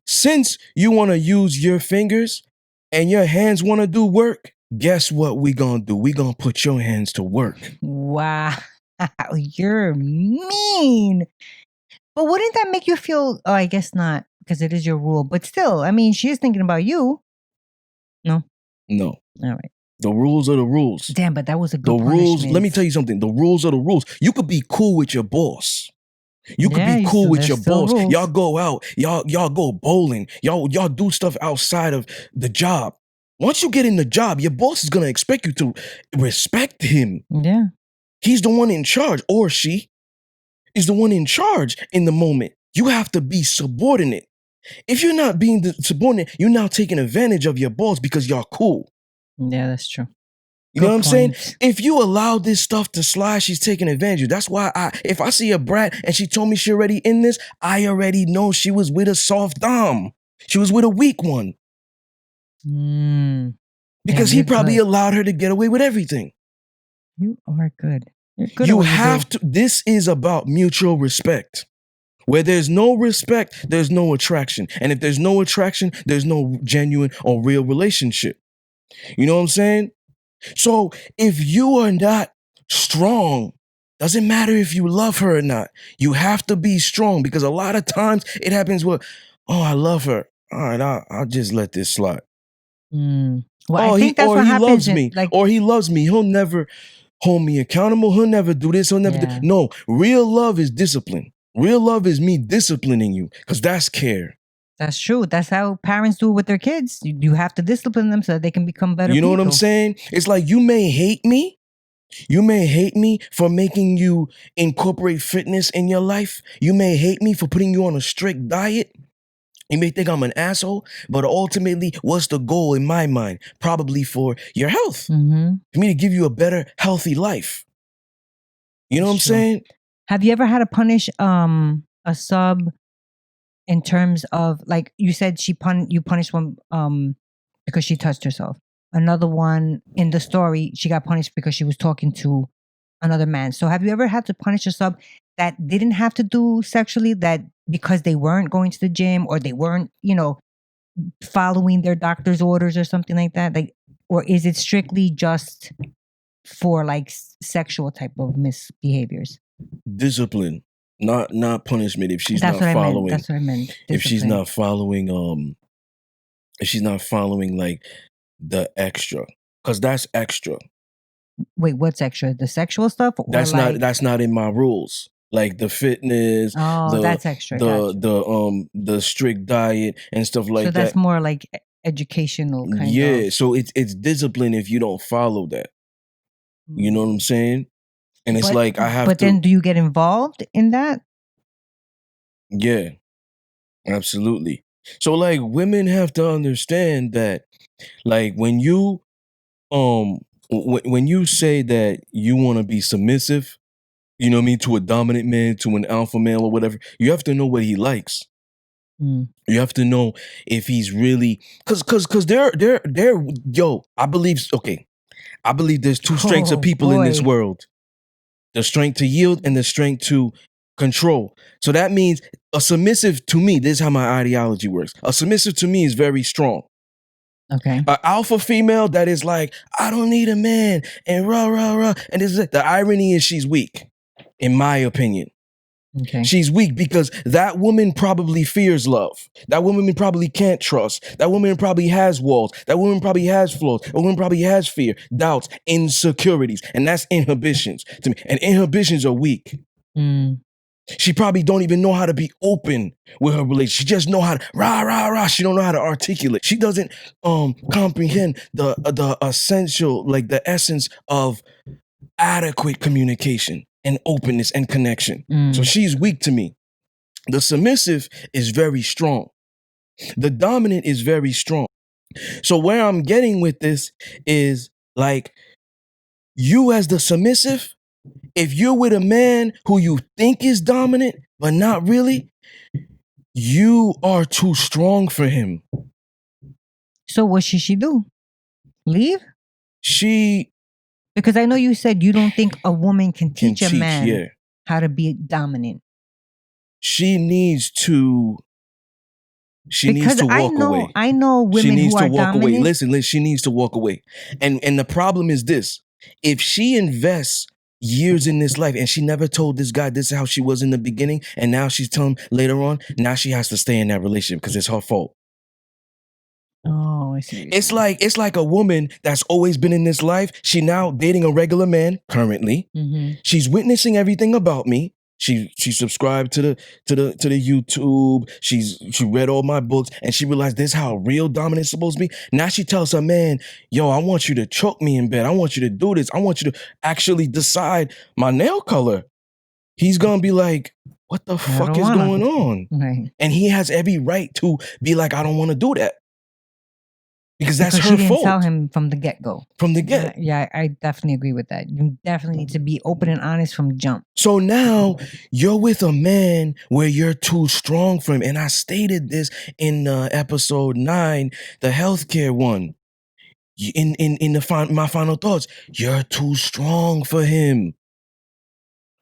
since you want to use your fingers and your hands want to do work, guess what we gonna do? We gonna put your hands to work. Wow. You're mean. But wouldn't that make you feel, oh, I guess not, because it is your rule. But still, I mean, she's thinking about you. No? No. All right. The rules are the rules. Damn, but that was a good rules. Let me tell you something. The rules are the rules. You could be cool with your boss. You could be cool with there's your still boss. rules. Y'all go out. Y'all go bowling. Y'all do stuff outside of the job. Once you get in the job, your boss is gonna expect you to respect him. Yeah. He's the one in charge, or she is the one in charge in the moment. You have to be subordinate. If you're not being the subordinate, you're now taking advantage of your boss because y'all cool. Yeah, that's true. You know what I'm saying? point. If you allow this stuff to slide, she's taking advantage of you. That's why if I see a brat and she told me she already in this, I already know she was with a soft dom. She was with a weak one. Because he you're probably good. allowed her to get away with everything. You are good. You're good at You what you have do. to, this is about mutual respect. Where there's no respect, there's no attraction. And if there's no attraction, there's no genuine or real relationship. You know what I'm saying? So if you are not strong, doesn't matter if you love her or not. You have to be strong because a lot of times it happens with, oh, I love her. All right, I'll just let this slide. Well, Oh, I think that's what he happens. loves me. Or he loves me. He'll never hold me accountable. He'll never do this. He'll never do. No, real love is discipline. Real love is me disciplining you because that's care. That's true. That's how parents do it with their kids. You have to discipline them so that they can become better You know people. what I'm saying? It's like you may hate me. You may hate me for making you incorporate fitness in your life. You may hate me for putting you on a strict diet. You may think I'm an asshole, but ultimately, what's the goal in my mind? Probably for your health. For me to give you a better, healthy life. You know what I'm saying? Have you ever had to punish a sub in terms of, like you said, you punished one because she touched herself. Another one in the story, she got punished because she was talking to another man. So have you ever had to punish a sub that didn't have to do sexually, that because they weren't going to the gym or they weren't, following their doctor's orders or something like that? Like, or is it strictly just for like sexual type of misbehaviors? Discipline, not punishment. If she's That's not what following, That's what I meant. if she's Discipline. not following, if she's not following like the extra, because that's extra. Wait, what's extra? The sexual stuff? Or That's not in my rules. Like the fitness, that's extra. the strict diet and stuff like that. So that's more like educational kind of. Yeah, so it's discipline if you don't follow that. You know what I'm saying? And it's like I have to. But then do you get involved in that? Yeah, absolutely. So like women have to understand that, like when you when you say that you want to be submissive, you know what I mean, to a dominant man, to an alpha male or whatever, you have to know what he likes. You have to know if he's really cause they're I believe there's two strengths of people in this world. The strength to yield and the strength to control. So that means a submissive to me, this is how my ideology works. A submissive to me is very strong. Okay. An alpha female that is like, I don't need a man and rah, rah, rah. And this is the irony is she's weak, in my opinion. Okay. She's weak because that woman probably fears love. That woman probably can't trust. That woman probably has walls. That woman probably has flaws. That woman probably has fear, doubts, insecurities. And that's inhibitions to me. And inhibitions are weak. She probably don't even know how to be open with her relationship. She just know how to rah, rah, rah. She don't know how to articulate. She doesn't comprehend the essential, like the essence of adequate communication and openness and connection. So she's weak to me. The submissive is very strong. The dominant is very strong. So where I'm getting with this is like you as the submissive, if you're with a man who you think is dominant, but not really, you are too strong for him. So what should she do? Leave? Because I know you said you don't think a woman can teach a man how to be dominant. She needs to walk away. I know women who are dominant. Away. Listen, she needs to walk away. And the problem is this. If she invests years in this life and she never told this guy this is how she was in the beginning, and now she's telling him later on, now she has to stay in that relationship because it's her fault. Oh, I see. It's like a woman that's always been in this life. She now dating a regular man currently. She's witnessing everything about me. She subscribed to the YouTube. She read all my books and she realized this is how real dominance is supposed to be. Now she tells her man, yo, I want you to choke me in bed. I want you to do this. I want you to actually decide my nail color. He's gonna be like, what the fuck is going on? Right. And he has every right to be like, I don't want to do that. Because that's her she didn't fault. tell him from the get-go. From the get. Yeah, I definitely agree with that. You definitely need to be open and honest from jump. So now you're with a man where you're too strong for him. And I stated this in episode 9, the healthcare one. In my final thoughts, you're too strong for him.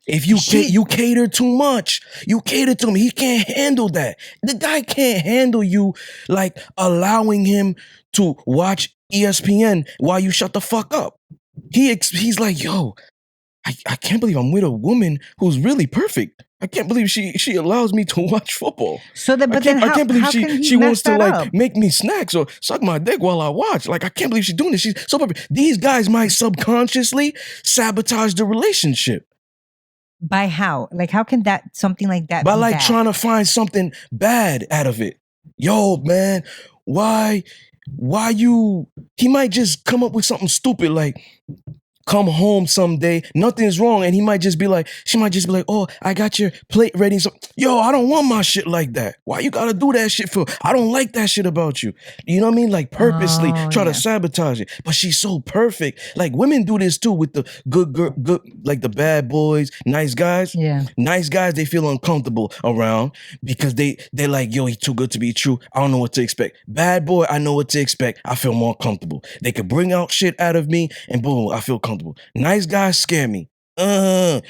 If you cater too much, you cater to him. He can't handle that. The guy can't handle you like allowing him to watch ESPN while you shut the fuck up. He's like, yo, I can't believe I'm with a woman who's really perfect. I can't believe she allows me to watch football. So that, I can't believe she wants to like make me snacks or suck my dick while I watch. Like, I can't believe she's doing this. She's so perfect. These guys might subconsciously sabotage the relationship. By how? Like, how can that something like that by be like bad? Trying to find something bad out of it. Yo, man, why you? He might just come up with something stupid like, come home someday, nothing's wrong, and she might just be like, oh, I got your plate ready. So, yo, I don't want my shit like that. Why you gotta do that shit for? I don't like that shit about you. You know what I mean? Like, purposely try to sabotage it. But she's so perfect. Like, women do this too with the good, like the bad boys, nice guys. Yeah. Nice guys, they feel uncomfortable around because they're like, yo, he's too good to be true. I don't know what to expect. Bad boy, I know what to expect. I feel more comfortable. They could bring out shit out of me and boom, I feel comfortable. Nice guys scare me. Y'all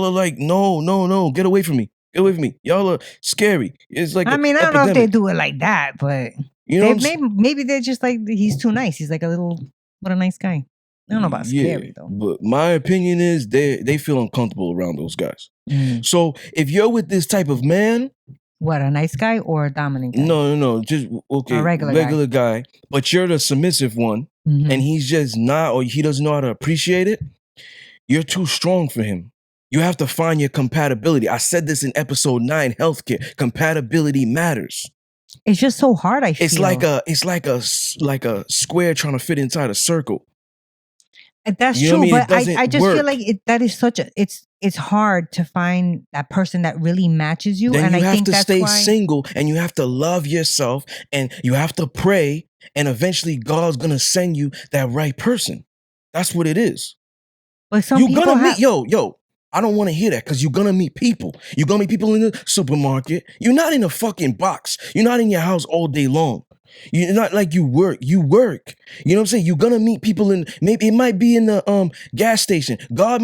are like, no, get away from me. Get away from me. Y'all are scary. It's like, I mean, I don't know if they do it like that, but you know, maybe they're just like, he's too nice. He's like what a nice guy. I don't know about scary though. But my opinion is they feel uncomfortable around those guys. So if you're with this type of man, what, a nice guy or a dominant guy? No, just okay, a regular guy. But you're the submissive one, and he's just not, or he doesn't know how to appreciate it. You're too strong for him. You have to find your compatibility. I said this in episode 9, healthcare. Compatibility matters. It's just so hard. It's like a square trying to fit inside a circle. That's true, but I just feel like that is such a it's hard to find that person that really matches you. Then and you I think have to that's stay why single, and you have to love yourself, and you have to pray, and eventually God's gonna send you that right person. That's what it is. But some people gonna meet yo. I don't want to hear that because you're gonna meet people. You're gonna meet people in the supermarket. You're not in a fucking box. You're not in your house all day long. You're not like you work. You work. You know what I'm saying? You're gonna meet people in, maybe it might be in the gas station. God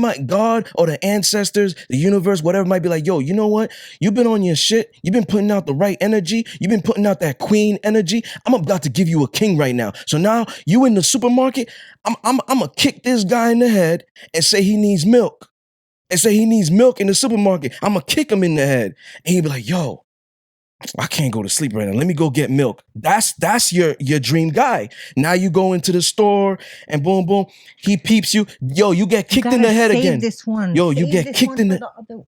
or the ancestors, the universe, whatever, might be like, yo, you know what? You've been on your shit. You've been putting out the right energy. You've been putting out that queen energy. I'm about to give you a king right now. So now you in the supermarket. I'm gonna kick this guy in the head and say he needs milk. And say he needs milk in the supermarket. I'm gonna kick him in the head. And he'll be like, yo, I can't go to sleep right now. Let me go get milk. That's your dream guy. Now you go into the store and boom, boom, he peeps you. Yo, you get kicked in the head again. This one. Yo, you get kicked in the other.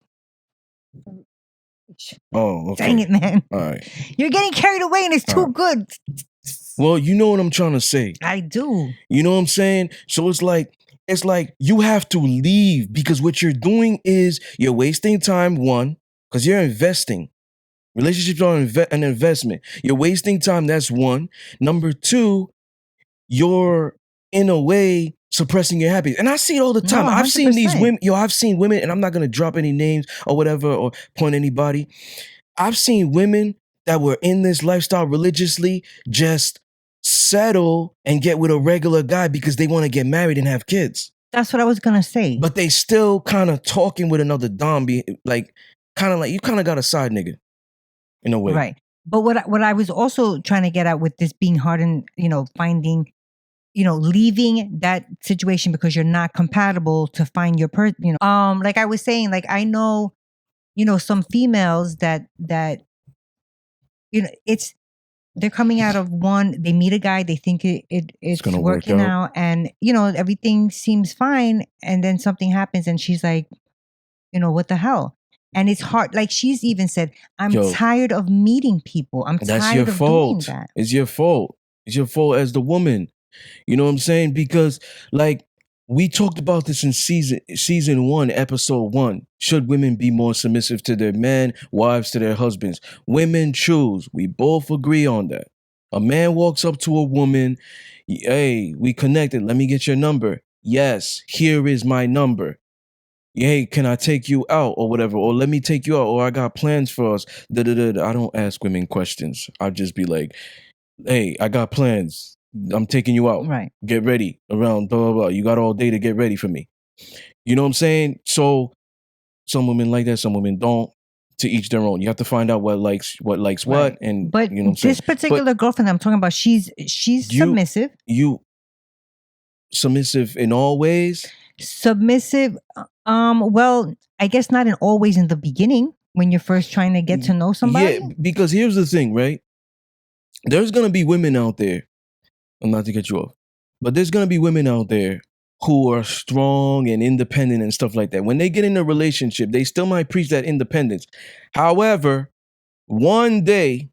Oh, okay. Dang it, man. All right. You're getting carried away and it's too good. Well, you know what I'm trying to say. I do. You know what I'm saying? So it's like you have to leave because what you're doing is you're wasting time, one, because you're investing. Relationships are an investment. You're wasting time, that's one. Number two, you're in a way suppressing your happiness. And I see it all the time. No, I've seen these women, I've seen women, and I'm not going to drop any names or whatever or point anybody. I've seen women that were in this lifestyle religiously just settle and get with a regular guy because they want to get married and have kids. That's what I was gonna say. But they still kind of talking with another dom, like you kind of got a side nigga in a way, right? But what I was also trying to get at with this being hard and finding, leaving that situation because you're not compatible to find your person. Like I was saying, like I know, some females that it's. They're coming out of one, they meet a guy, they think it's working out, and everything seems fine, and then something happens and she's like, what the hell? And it's hard. Like she's even said, I'm Yo. tired of meeting people. I'm That's your tired of doing fault. that. It's your fault. It's your fault as the woman. You know what I'm saying? Because like we talked about this in season 1, episode 1. Should women be more submissive to their men, wives to their husbands? Women choose. We both agree on that. A man walks up to a woman, hey, we connected. Let me get your number. Yes, here is my number. Hey, can I take you out or whatever? Or let me take you out, or I got plans for us. I don't ask women questions. I'll just be like, hey, I got plans. I'm taking you out. Right. Get ready around blah, blah, blah. You got all day to get ready for me. You know what I'm saying? So some women like that, some women don't. To each their own. You have to find out what likes what, Right. and But you know what I'm saying? this particular girlfriend I'm talking about, she's submissive. You submissive in all ways? Submissive. Well, I guess not in always in the beginning when you're first trying to get to know somebody. Yeah, because here's the thing, right? There's gonna be women out there, I'm not to cut you off, but there's gonna be women out there who are strong and independent and stuff like that. When they get in a relationship, they still might preach that independence. However, one day,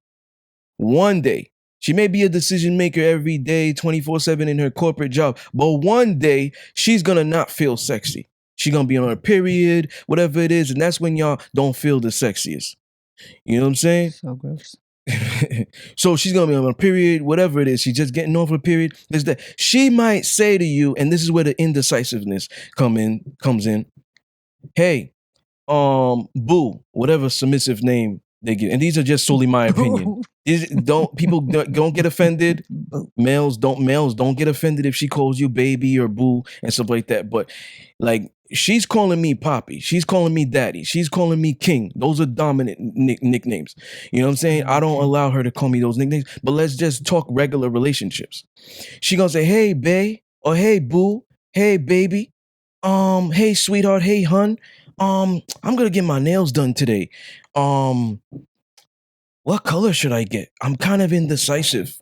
she may be a decision maker every day, 24/7 in her corporate job, but one day she's gonna not feel sexy. She's gonna be on her period, whatever it is, and that's when y'all don't feel the sexiest. You know what I'm saying? So gross. So she's gonna be on her period, whatever it is. She's just getting off her period. There's that. She might say to you, and this is where the indecisiveness comes in. Hey, boo, whatever submissive name they get, and these are just solely my opinion. People don't get offended. Males don't get offended if she calls you baby or boo and stuff like that. But like she's calling me Poppy, she's calling me Daddy, she's calling me King. Those are dominant nicknames. You know what I'm saying? I don't allow her to call me those nicknames. But let's just talk regular relationships. She gonna say, "Hey, bae," or "Hey, boo," "Hey, baby," "Hey, sweetheart," "Hey, hun." I'm gonna get my nails done today. What color should I get? I'm kind of indecisive.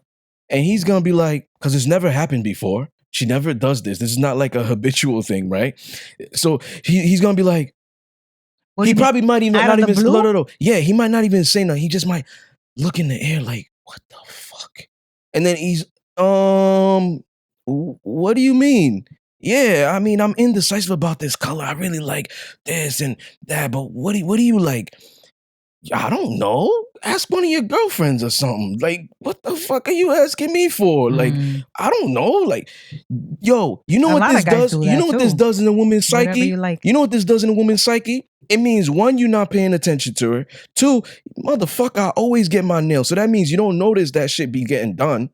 And he's gonna be like, because it's never happened before. She never does this. This is not like a habitual thing, right? So he's gonna be like, he probably might even not even no. Yeah, he might not even say no. He just might look in the air like, what the fuck? And then he's, what do you mean? Yeah, I mean, I'm indecisive about this color. I really like this and that, but what do you like? I don't know. Ask one of your girlfriends or something. Like, what the fuck are you asking me for? Like, I don't know. Like, yo, you know what this does? You know what this does in a woman's psyche? You know what this does in a woman's psyche? It means 1, you're not paying attention to her. 2, motherfucker, I always get my nails. So that means you don't notice that shit be getting done.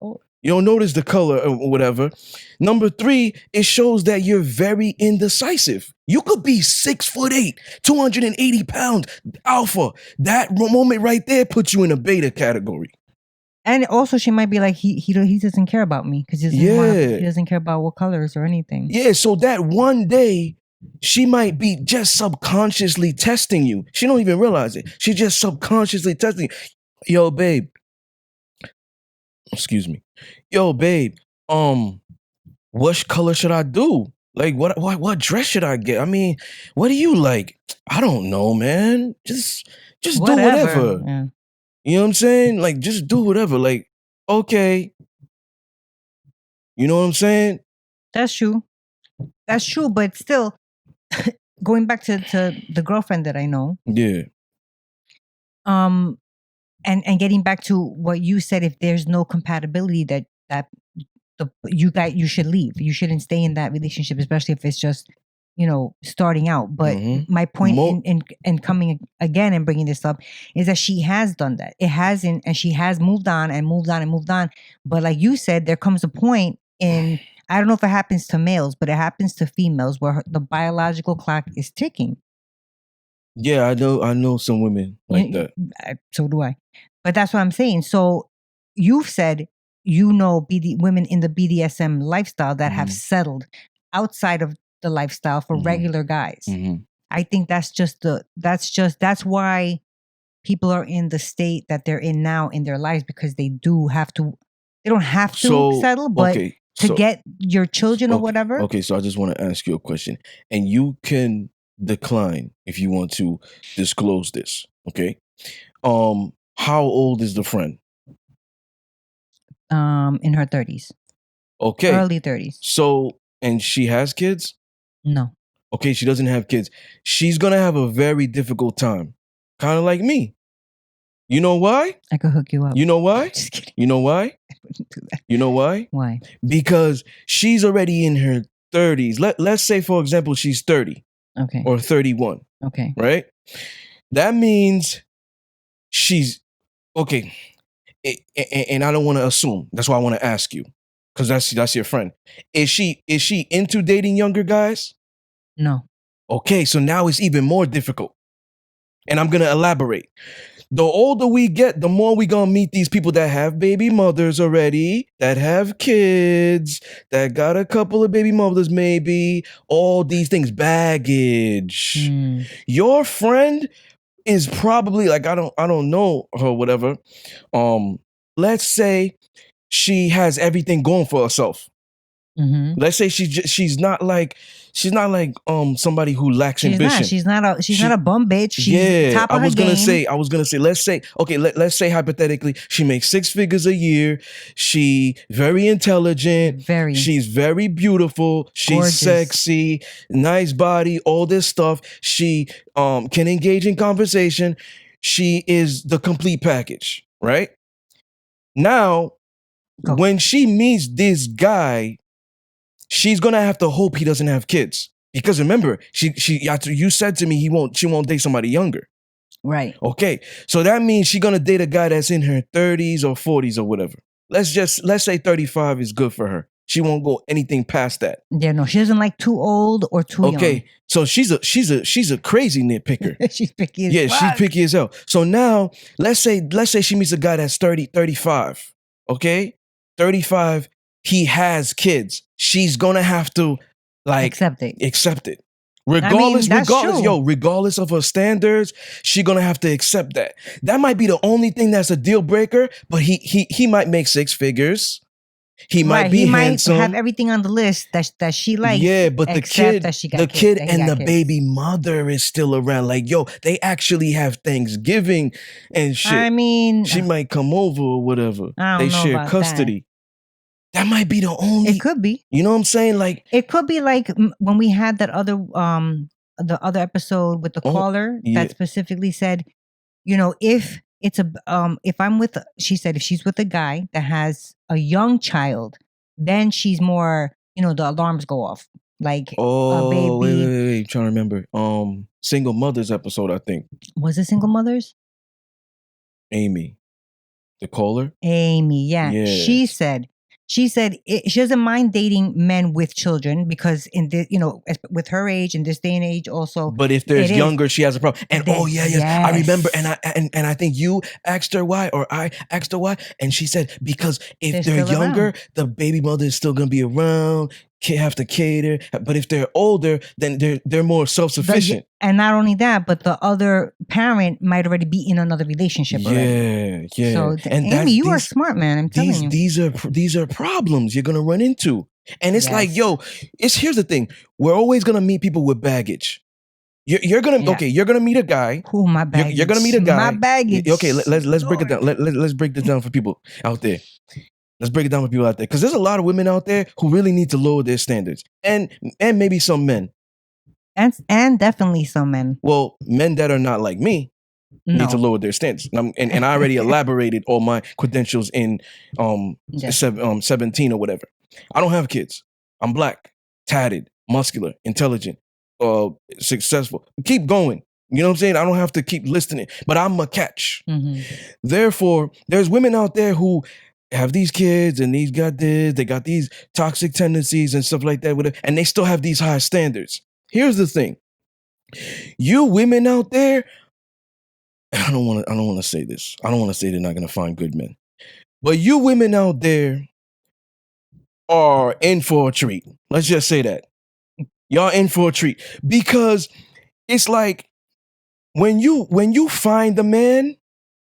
You don't notice the color or whatever. Number 3, it shows that you're very indecisive. You could be 6'8", 280 pounds, alpha. That moment right there puts you in a beta category. And also, she might be like, he doesn't care about me because he doesn't care about what colors or anything. Yeah, so that one day, she might be just subconsciously testing you. She don't even realize it. She just subconsciously testing you. Yo, babe. Excuse me. Yo, babe, what color should I do? Like, what dress should I get? I mean, what do you like? I don't know, man. Just do whatever. Yeah. You know what I'm saying? Like, just do whatever. Like, okay. You know what I'm saying? That's true. That's true, but still, going back to the girlfriend that I know. Yeah. And getting back to what you said, if there's no compatibility, that you should leave. You shouldn't stay in that relationship, especially if it's just, starting out. But my point in coming again and bringing this up is that she has done that. It hasn't, and she has moved on and moved on and moved on. But like you said, there comes a point in, I don't know if it happens to males, but it happens to females where the biological clock is ticking. Yeah, I know some women like that. So do I. But that's what I'm saying. So you've said, women in the BDSM lifestyle that have settled outside of the lifestyle for regular guys. I think that's why people are in the state that they're in now in their lives, because they don't have to settle, but to get your children or whatever. Okay, so I just want to ask you a question. And you can decline if you want to disclose this. Okay. How old is the friend? In her 30s. Okay. Early 30s. So, and she has kids? No. Okay, she doesn't have kids. She's gonna have a very difficult time. Kind of like me. You know why? I could hook you up. You know why? Just kidding. You know why? I wouldn't do that. You know why? Why? Because she's already in her 30s. Let's say, for example, she's 30 Okay. or 31, Okay. right? That means she's, okay, and I don't want to assume. That's why I want to ask you, because that's your friend. Is she into dating younger guys? No. Okay, so now it's even more difficult. And I'm going to elaborate. The older we get, the more we going to meet these people that have baby mothers already, that have kids, that got a couple of baby mothers maybe, all these things, baggage. Your friend is probably like, I don't know her, whatever. Let's say she has everything going for herself. Mm-hmm. Let's say she's not like somebody who lacks ambition. She's not a bum bitch. She's top of I was her gonna game. say, let's say hypothetically, she makes 6 figures a year. She very intelligent. She's very beautiful. She's gorgeous. Sexy, nice body, all this stuff. She can engage in conversation. She is the complete package, right? Now, when she meets this guy, she's gonna have to hope he doesn't have kids, because remember, you said to me she won't date somebody younger, right? Okay, so that means she's gonna date a guy that's in her 30s or 40s or whatever. Let's say 35 is good for her. She won't go anything past that. Yeah, no, she doesn't like too old or too young. Okay, so she's a crazy nitpicker. She's picky as fuck. She's picky as hell. So now let's say she meets a guy that's 30, 35. Okay, 35. He has kids. She's gonna have to accept it. Regardless of her standards, she's gonna have to accept that. That might be the only thing that's a deal breaker, but he might make 6 figures. He might be handsome. He might have everything on the list that she likes. Yeah, but the kid and the baby mother is still around. Like, yo, they actually have Thanksgiving and shit. I mean, she might come over or whatever. They share custody. That might be the only. It could be. You know what I'm saying? Like, it could be like when we had that other the other episode with the caller that specifically said, you know, if it's if I'm with, she said, if she's with a guy that has a young child, then she's more, you know, the alarms go off. Like, a baby. Wait, I'm trying to remember. Single mothers episode, I think. Was it single mothers? Amy, the caller. Amy, yeah. She said she doesn't mind dating men with children because in this, you know, with her age in this day and age also. But if there's younger, she has a problem. And I remember, and I think you asked her why, or I asked her why, and she said because if they're younger, the baby mother is still gonna be around, have to cater. But if they're older, then they're more self-sufficient. And not only that, but the other parent might already be in another relationship already. Yeah. So, and Amy, you are smart, man. I'm telling you. These are problems you're gonna run into. And it's like, yo, here's the thing. We're always gonna meet people with baggage. You're gonna meet a guy. Who my baggage? You're gonna meet a guy. My baggage. Okay, let's break it down. Let's break this down for people out there. Let's break it down for people out there, because there's a lot of women out there who really need to lower their standards, and maybe some men, and definitely some men. Well, men that are not like me need to lower their standards, and I already elaborated all my credentials in 17 or whatever. I don't have kids. I'm black, tatted, muscular, intelligent, successful. Keep going. You know what I'm saying? I don't have to keep listing it, but I'm a catch. Mm-hmm. Therefore, there's women out there who have these kids and they got these toxic tendencies and stuff like that, and they still have these high standards. Here's the thing. You women out there, I don't want to say this. I don't want to say they're not going to find good men. But you women out there are in for a treat. Let's just say that. Y'all in for a treat, because it's like when you find the man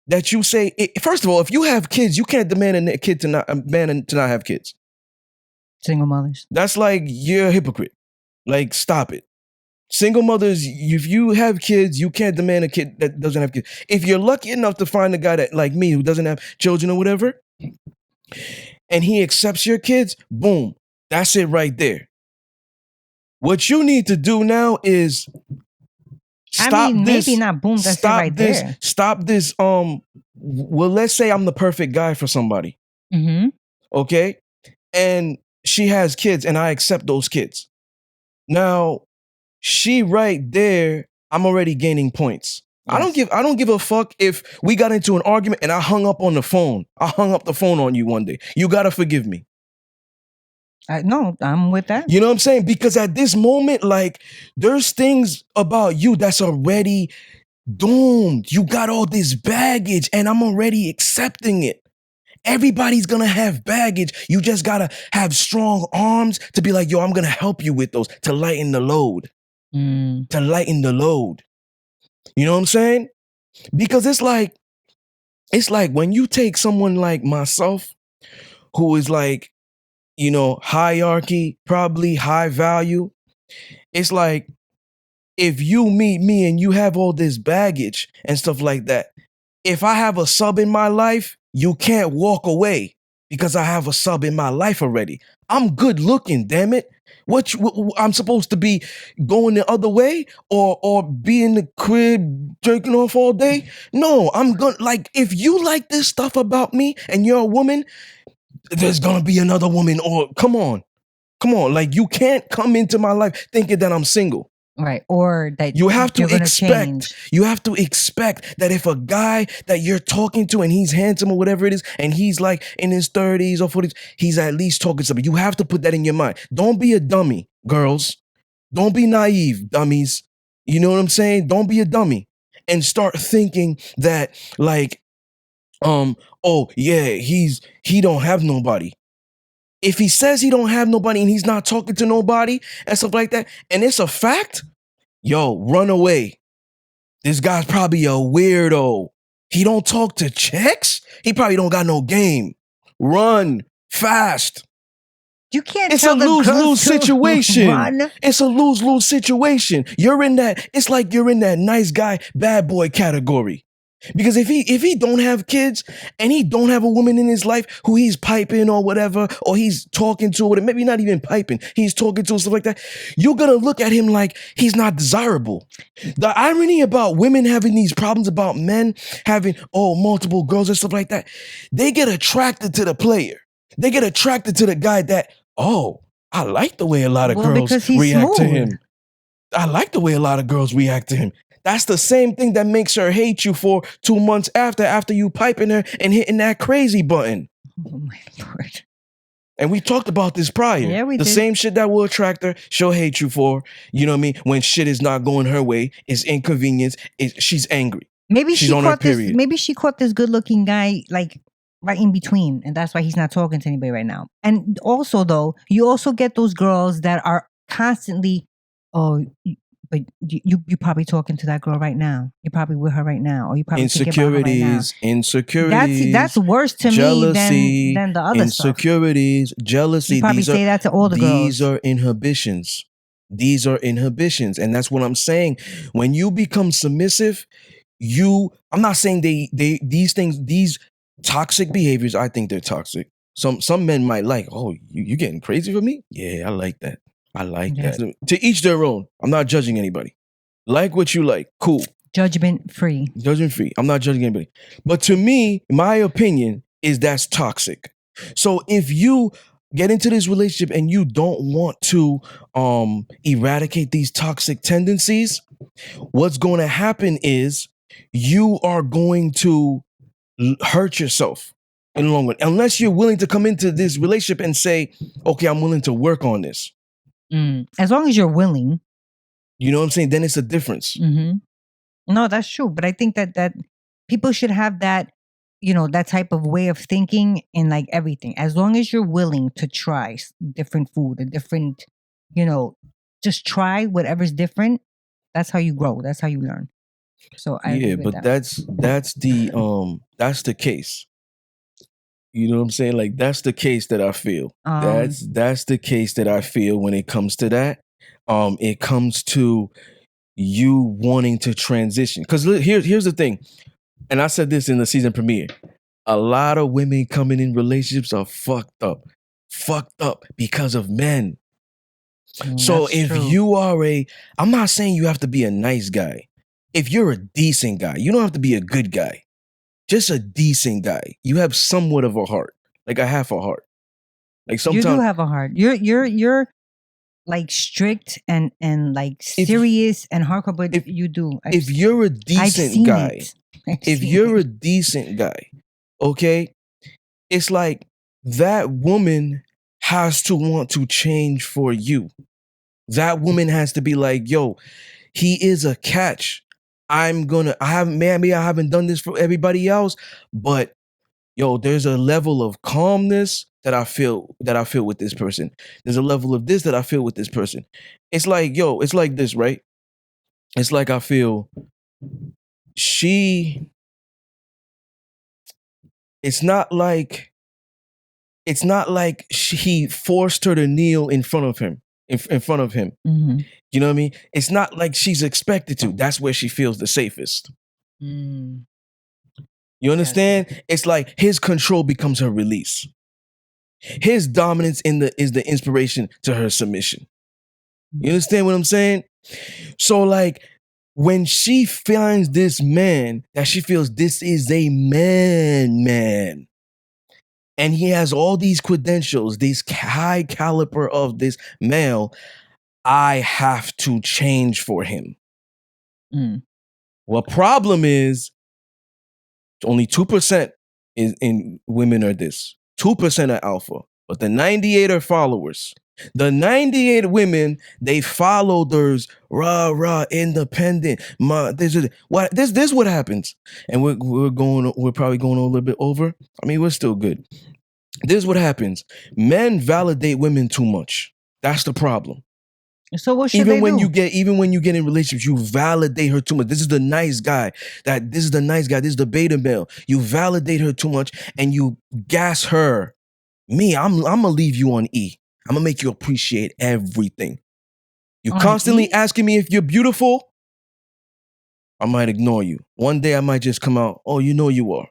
that you say, first of all, if you have kids, you can't demand a man to not have kids. Single mothers. That's like, you're a hypocrite. Like, stop it. Single mothers, if you have kids, you can't demand a kid that doesn't have kids. If you're lucky enough to find a guy that, like me, who doesn't have children or whatever, and he accepts your kids, boom, that's it right there. What you need to do now is stop this. Maybe not boom, that's it right there. Stop this. Well, let's say I'm the perfect guy for somebody. Mm-hmm. Okay? And she has kids and I accept those kids. Now, she right there, I'm already gaining points. Yes. I don't give a fuck if we got into an argument and I hung up on the phone. I hung up the phone on you one day. You gotta forgive me. No, I'm with that. You know what I'm saying? Because at this moment, like, there's things about you that's already doomed. You got all this baggage and I'm already accepting it. Everybody's gonna have baggage. You just gotta have strong arms to be like, yo, I'm gonna help you with those, to lighten the load. To lighten the load. You know what I'm saying? Because it's like when you take someone like myself, who is like, you know, hierarchy, probably high value. It's like, if you meet me and you have all this baggage and stuff like that, if I have a sub in my life, you can't walk away because I have a sub in my life already. I'm good looking, damn it. I'm supposed to be going the other way or be in the crib jerking off all day? No, I'm gonna, like, if you like this stuff about me and you're a woman, there's gonna be another woman. Or come on, like, you can't come into my life thinking that I'm single. Right. Or that you have to expect change. You have to expect that if a guy that you're talking to and he's handsome or whatever it is, and he's like in his 30s or 40s, he's at least talking to somebody. You have to put that in your mind. Don't be a dummy, girls. Don't be naive, dummies. You know what I'm saying? Don't be a dummy and start thinking that, like, oh yeah, he don't have nobody. If he says he don't have nobody and he's not talking to nobody and stuff like that, and it's a fact, yo, run away. This guy's probably a weirdo. He don't talk to chicks? He probably don't got no game. Run fast. You can't. It's a lose-lose situation. It's a lose-lose situation. You're in that. It's like you're in that nice guy, bad boy category. Because if he don't have kids and he don't have a woman in his life who he's piping or whatever, or he's talking to, or maybe not even piping, he's talking to, stuff like that, you're gonna look at him like he's not desirable. The irony about women having these problems about men having multiple girls and stuff like that, they get attracted to the player. They get attracted to the guy that, I like the way a lot of girls react to him. I like the way a lot of girls react to him. That's the same thing that makes her hate you for 2 months after you piping her and hitting that crazy button. Oh my Lord. And we talked about this prior. Yeah, we did. The same shit that will attract her, she'll hate you for. You know what I mean? When shit is not going her way, it's inconvenience, she's angry. Maybe she's on her period. Maybe she caught this good-looking guy, like, right in between, and that's why he's not talking to anybody right now. And also, though, you also get those girls that are constantly, but you probably talking to that girl right now. You're probably with her right now, or you probably insecurities. That's worse to jealousy, me than the other insecurities, stuff. Jealousy. You probably say that to all the girls. These are inhibitions. These are inhibitions, and that's what I'm saying. When you become submissive, I'm not saying these things, these toxic behaviors. I think they're toxic. Some men might like, you getting crazy for me? Yeah, I like that. I like that. To each their own. I'm not judging anybody. Like what you like. Cool. Judgment free. Judgment free. I'm not judging anybody. But to me, my opinion is that's toxic. So if you get into this relationship and you don't want to eradicate these toxic tendencies, what's going to happen is you are going to hurt yourself in the long run. Unless you're willing to come into this relationship and say, okay, I'm willing to work on this. As long as you're willing. You know what I'm saying? Then it's a difference. Mm-hmm. No, that's true. But I think that people should have that, that type of way of thinking in like everything. As long as you're willing to try different food, a different, just try whatever's different. That's how you grow. That's how you learn. So I agree with that. that's the case. You know what I'm saying? Like, that's the case that I feel. That's the case that I feel when it comes to that. It comes to you wanting to transition. Because here's the thing, and I said this in the season premiere. A lot of women coming in relationships are fucked up because of men. So That's if true. you are I'm not saying you have to be a nice guy. If you're a decent guy, you don't have to be a good guy. Just a decent guy. You have somewhat of a heart, like a half a heart. Like You do sometimes have a heart. You're like strict and like serious and hardcore, but you do. If you're a decent guy, a decent guy, okay, it's like that woman has to want to change for you. That woman has to be like, yo, he is a catch. Maybe I haven't done this for everybody else, but yo, there's a level of calmness that I feel with this person. There's a level of this that I feel with this person. It's like, yo, it's like this, right? It's like I feel it's not like he forced her to kneel in front of him. In front of him. Mm-hmm. You know what I mean? It's not like she's expected to. That's where she feels the safest. Mm. You understand? Yes. It's like his control becomes her release. His dominance is the inspiration to her submission. You understand what I'm saying? So like when she finds this man that she feels this is a man, and he has all these credentials, these high caliber of this male, I have to change for him. Mm. Well, problem is only 2% in women are this. 2% are alpha, but the 98 are followers. The 98 women, they follow those rah independent. This is what happens, and we're probably going a little bit over. I mean, we're still good. This is what happens. Men validate women too much. That's the problem. So what should they do? Even when you get in relationships, you validate her too much. This is the nice guy. This is the beta male. You validate her too much and you gas her. Me, I'm gonna leave you on E. I'm gonna make you appreciate everything. You constantly asking me if you're beautiful, I might ignore you. One day I might just come out, oh, you know you are.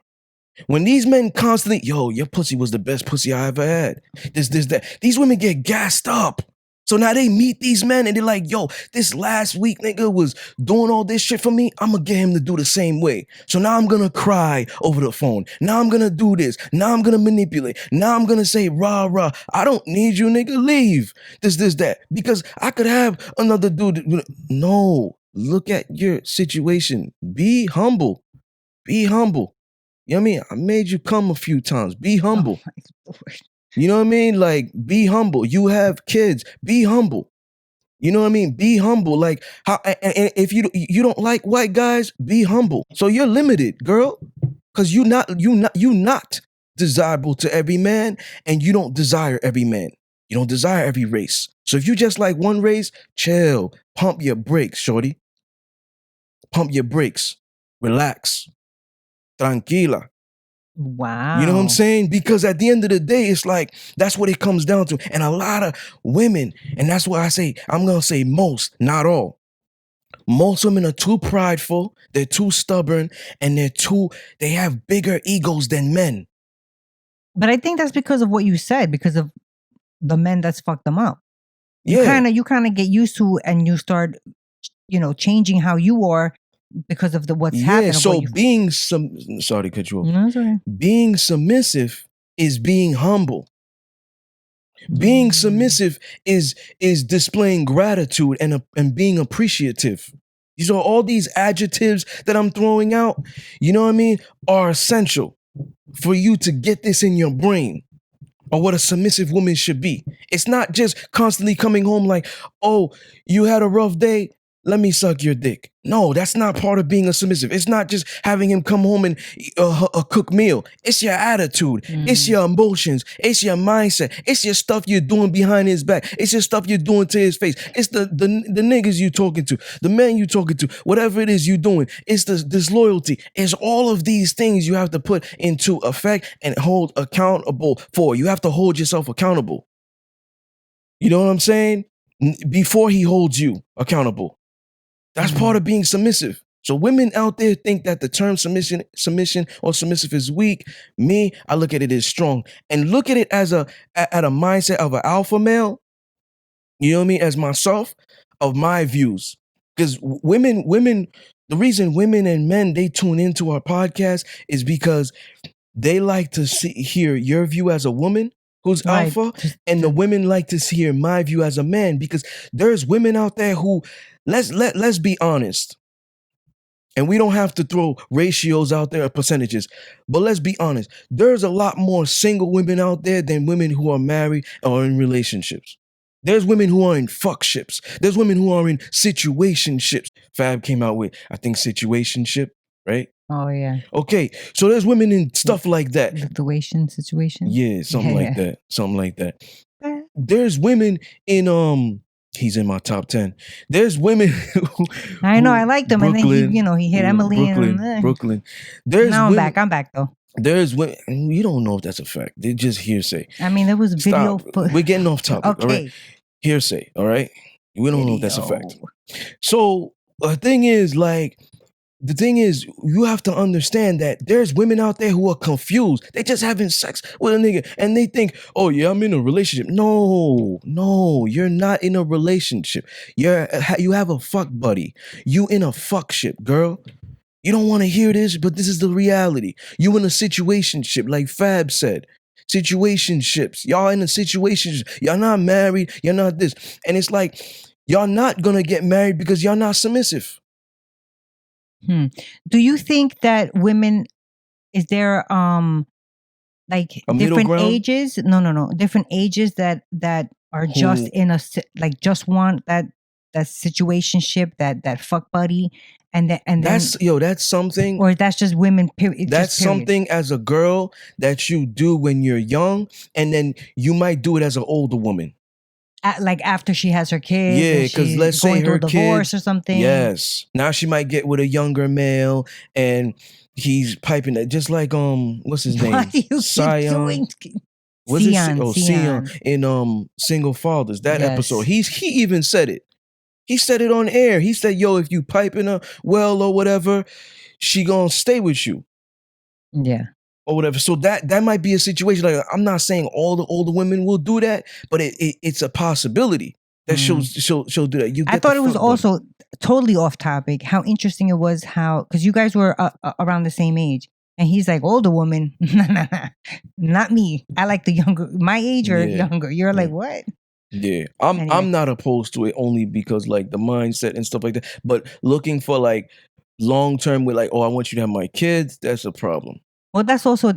When these men constantly, yo, your pussy was the best pussy I ever had. This, that. These women get gassed up. So now they meet these men and they're like, yo, this last week nigga was doing all this shit for me. I'm going to get him to do the same way. So now I'm going to cry over the phone. Now I'm going to do this. Now I'm going to manipulate. Now I'm going to say, rah. I don't need you, nigga. Leave. This, that. Because I could have another dude. No, look at your situation. Be humble. Be humble. You know what I mean? I made you come a few times. Be humble. Oh, you know what I mean? Like, be humble. You have kids. Be humble. You know what I mean? Be humble. Like, how? And if you don't like white guys, be humble. So you're limited, girl, because you not desirable to every man, and you don't desire every man. You don't desire every race. So if you just like one race, chill. Pump your brakes, shorty. Pump your brakes. Relax. Tranquila. Wow. You know what I'm saying? Because at the end of the day, it's like, that's what it comes down to. And a lot of women, and that's why I say, I'm going to say most, not all. Most women are too prideful, they're too stubborn, and they have bigger egos than men. But I think that's because of what you said, because of the men that's fucked them up. You kind of get used to, and you start, changing how you are because of what's happening. So sorry to cut you off. No, it's okay. Being submissive is being humble. Being submissive is displaying gratitude and being appreciative. These are all these adjectives that I'm throwing out, you know what I mean, are essential for you to get this in your brain, or what a submissive woman should be. It's not just constantly coming home like, oh, you had a rough day, let me suck your dick. No, that's not part of being a submissive. It's not just having him come home and a cook meal. It's your attitude. It's your emotions. It's your mindset. It's your stuff you're doing behind his back. It's your stuff you're doing to his face. It's the niggas you talking to, the men you talking to, whatever it is you doing. It's this loyalty. It's all of these things you have to put into effect and hold accountable for. You have to hold yourself accountable. You know what I'm saying? before he holds you accountable. That's part of being submissive. So women out there think that the term submission or submissive is weak. Me, I look at it as strong, and look at it as at a mindset of an alpha male. You know what I mean? As myself, of my views, because women, the reason women and men they tune into our podcast is because they like to hear your view as a woman who's Right. alpha, and the women like to hear my view as a man, because there's women out there who, let's be honest, and we don't have to throw ratios out there or percentages, but let's be honest, there's a lot more single women out there than women who are married or in relationships. There's women who are in fuckships. There's women who are in situationships. Fab came out with, I think, situationship, right? Oh yeah. Okay, so there's women in stuff like that. Situation. Yeah, something like that. Something like that. There's women in he's in my top 10. There's women who, I know, I liked him, Brooklyn, and then he hit Emily. Brooklyn. There's now I'm women, back. I'm back though. There's women. You don't know if that's a fact. They're just hearsay. I mean, there was video. We're getting off topic. Okay. All right. Hearsay. All right. We don't know if that's a fact. So the thing is, you have to understand that there's women out there who are confused. They just having sex with a nigga and they think, oh yeah, I'm in a relationship. No, you're not in a relationship. You have a fuck buddy. You in a fuck ship, girl. You don't want to hear this, but this is the reality. You in a situationship, like Fab said. Situationships. Y'all in a situationship. Y'all not married. You're not this. And it's like, y'all not gonna get married because y'all not submissive. Do you think that women, is there like A different middle ground? ages? No. Different ages that are just in a just want that situationship, that fuck buddy, and that's something, or that's just women. That's something as a girl that you do when you're young, and then you might do it as an older woman. Like after she has her kids, Yeah, because let's say her divorce kids, or something. Yes, now she might get with a younger male, and he's piping that just like what's his name? Why do you keep doing? Was it Sion in Single Fathers? That episode, he even said it. He said it on air. He said, "Yo, if you piping her well or whatever, she gonna stay with you." Yeah. Or whatever. So that might be a situation. Like, I'm not saying all the older women will do that, but it's a possibility that she'll do that. I thought it was also totally off topic. How interesting it was because you guys were around the same age, and he's like, older woman, not me. I like the younger, my age or younger. You're like, what? Yeah, I'm not opposed to it, only because like the mindset and stuff like that. But looking for like long term with like, oh, I want you to have my kids, that's a problem. Well, that's also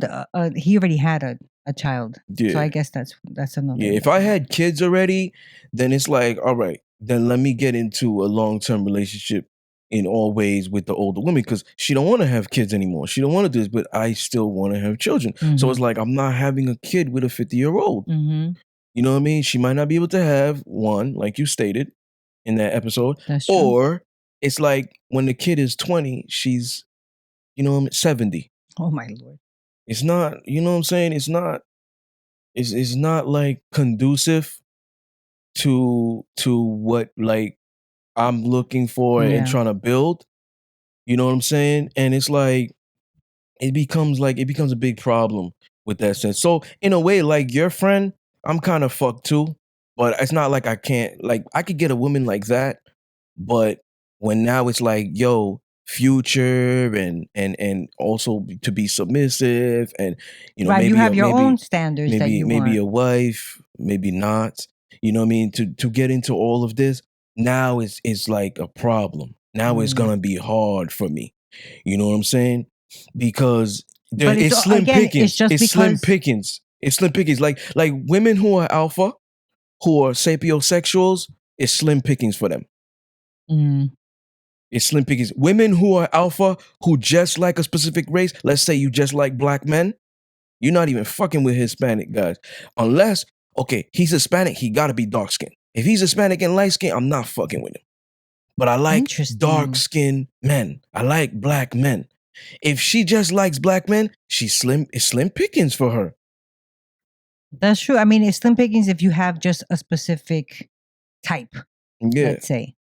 he already had a child, Yeah. so I guess that's another. Yeah, if I had kids already, then it's like, all right, then let me get into a long-term relationship in all ways with the older woman, because she don't want to have kids anymore. She don't want to do this, but I still want to have children. So it's like, I'm not having a kid with a 50-year-old. You know what I mean? She might not be able to have one, like you stated in that episode. That's true. Or it's like when the kid is 20, she's, 70. Oh my Lord. It's not, you know what I'm saying? It's not like conducive to what like I'm looking for and trying to build. You know what I'm saying? And it's like it becomes a big problem with that sense. So in a way, like your friend, I'm kind of fucked too, but it's not like I can't, like I could get a woman like that, but when now it's like, yo, future and also to be submissive, and right, maybe you have your own standards that you want. Maybe a wife, maybe not. You know what I mean? To get into all of this now is like a problem. Now it's gonna be hard for me. You know what I'm saying? Because it's slim pickings. It's slim pickings. It's slim pickings. Like women who are alpha, who are sapiosexuals, it's slim pickings for them. It's slim pickings. Women who are alpha, who just like a specific race, let's say you just like black men, you're not even fucking with Hispanic guys. Unless, okay, he's Hispanic, he gotta be dark skinned. If he's Hispanic and light skinned, I'm not fucking with him. But I like dark skinned men. I like black men. If she just likes black men, it's slim pickings for her. That's true. I mean, it's slim pickings if you have just a specific type, Yeah. let's say.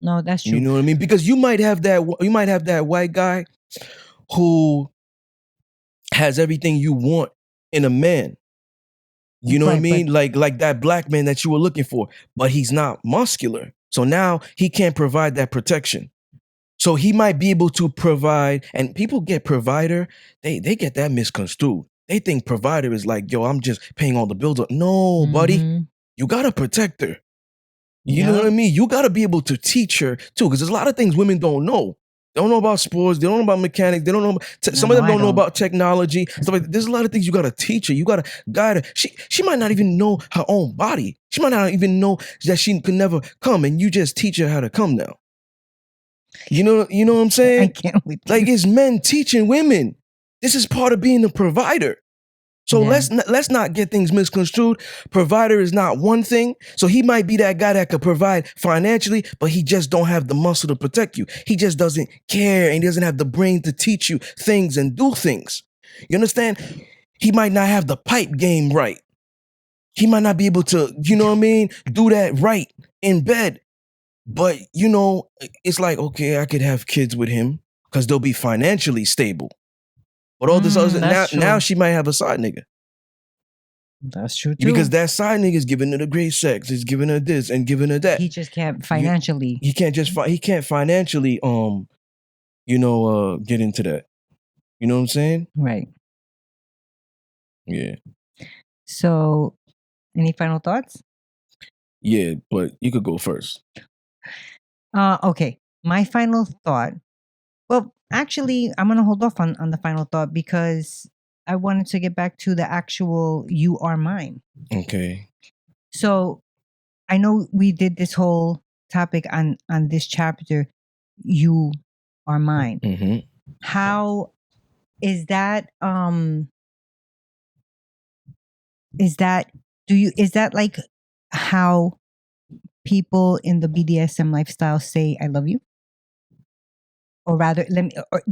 No, that's true. You know what I mean? Because you might have that white guy who has everything you want in a man. You know what I Right, mean? Like that black man that you were looking for, but he's not muscular. So now he can't provide that protection. So he might be able to provide, and people get provider, they get that misconstrued. They think provider is like, yo, I'm just paying all the bills. No, buddy, Mhm. you got to protect her. You know what I mean? You got to be able to teach her too, because there's a lot of things women don't know. They don't know about sports. They don't know about mechanics. They don't know. Some of them don't know about technology. Stuff like that. There's a lot of things you got to teach her. You got to guide her. She might not even know her own body. She might not even know that she could never come, and you just teach her how to come now. You know what I'm saying? I can't with Like, you. it's men teaching women. This is part of being a provider. So Yeah. let's not get things misconstrued. Provider is not one thing. So he might be that guy that could provide financially, but he just don't have the muscle to protect you. He just doesn't care, and he doesn't have the brain to teach you things and do things. You understand? He might not have the pipe game right. He might not be able to, you know what I mean, do that right in bed. But, you know, it's like, okay, I could have kids with him because they'll be financially stable. But all this other, now she might have a side nigga. That's true too. Because that side nigga is giving her the great sex, is giving her this and giving her that. He just can't financially. He can't financially get into that. You know what I'm saying? Right. Yeah. So, any final thoughts? Yeah, but you could go first. Okay. My final thought. Well, actually, I'm gonna hold off on the final thought because I wanted to get back to the actual "you are mine." Okay. So, I know we did this whole topic on this chapter. You are mine. Mm-hmm. How is that? Is that like how people in the BDSM lifestyle say "I love you"? Or rather,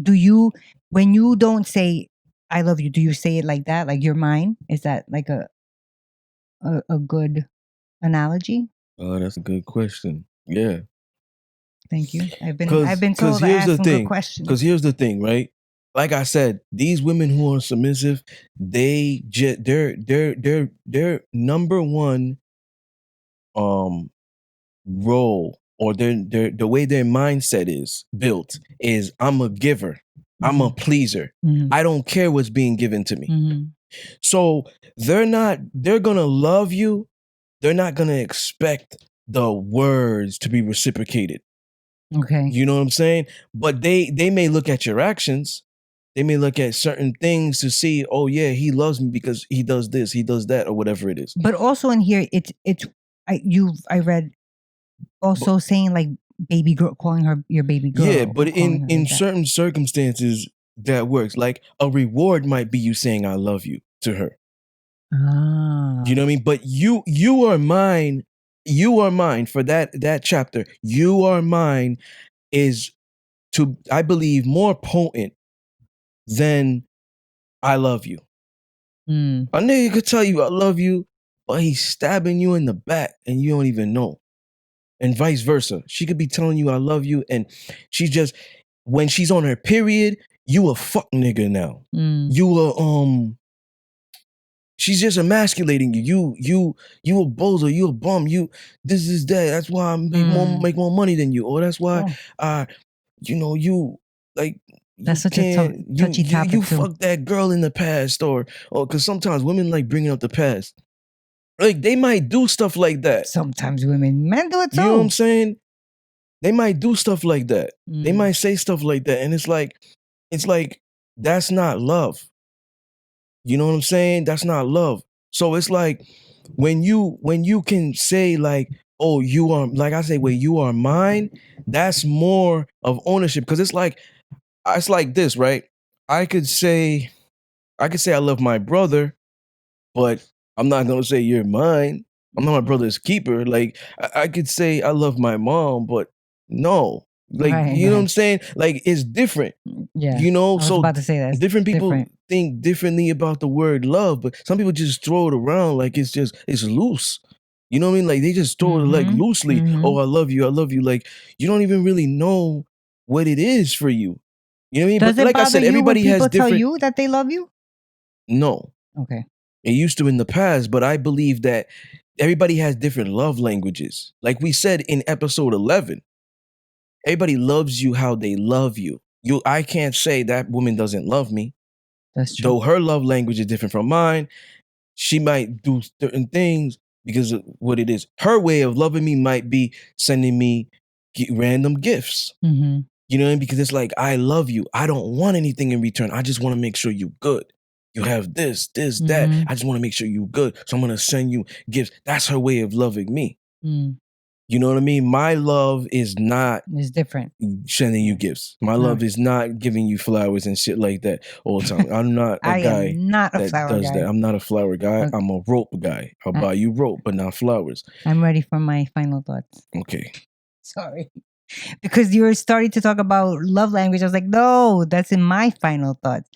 do you, when you don't say "I love you," do you say it like that? Like, "You're mine"? Is that like a good analogy? Oh, that's a good question. Yeah. Thank you. I've been told to here's ask the some thing. good questions. Because here's the thing, right? Like I said, these women who are submissive, their number one role, or the way their mindset is built is, I'm a giver. I'm a pleaser. I don't care what's being given to me. So they're gonna love you. They're not gonna expect the words to be reciprocated. Okay. You know what I'm saying? But they may look at your actions. They may look at certain things to see, oh yeah, he loves me because he does this, he does that, or whatever it is. But also in here, I read also saying like baby girl, calling her your baby girl. Yeah, but in like certain circumstances that works. Like, a reward might be you saying "I love you" to her. Ah. You know what I mean? But you are mine. You are mine for that chapter. You are mine is, I believe, more potent than "I love you." A nigga could tell you "I love you," but he's stabbing you in the back and you don't even know. And vice versa. She could be telling you "I love you," and she's just, when she's on her period, you a fuck nigga now. She's just emasculating you. You a bozo. You a bum. You this is that. That's why I make more money than you. Or that's why you like. That's such a touchy topic. You fucked that girl in the past, or because sometimes women like bringing up the past. Like, they might do stuff like that. Sometimes men do it too. You know what I'm saying? They might do stuff like that. They might say stuff like that, and it's like that's not love. You know what I'm saying? That's not love. So it's like, when you can say like, oh, you are, like I say, "Wait, you are mine," that's more of ownership. Because it's like this, right? I could say I love my brother, but I'm not gonna say "you're mine." I'm not my brother's keeper. Like, I could say I love my mom, but no. Like, you know what I'm saying? Like, it's different. Yeah. You know, I was so about to say that. different people think differently about the word love, but some people just throw it around like it's loose. You know what I mean? Like they just throw it like loosely. Oh, I love you. I love you. Like you don't even really know what it is for you. You know what I mean? Does But it like I bother said, you when everybody has people tell different. you that they love you? No, Okay. it used to in the past, but I believe that everybody has different love languages. Like we said in episode 11, everybody loves you how they love you. I can't say that woman doesn't love me. That's true. Though her love language is different from mine, she might do certain things because of what it is. Her way of loving me might be sending me random gifts. You know what I mean? Because it's like, I love you. I don't want anything in return. I just want to make sure you're good. You have this, that. I just want to make sure you're good. So I'm going to send you gifts. That's her way of loving me. You know what I mean? My love is not It's different. sending you gifts. My love is not giving you flowers and shit like that all the time. I'm not a guy am not a that flower does guy. that. I'm not a flower guy. Okay. I'm a rope guy. I'll buy you rope, but not flowers. I'm ready for my final thoughts. Okay. Sorry. Because you were starting to talk about love language. I was like, no, that's in my final thoughts.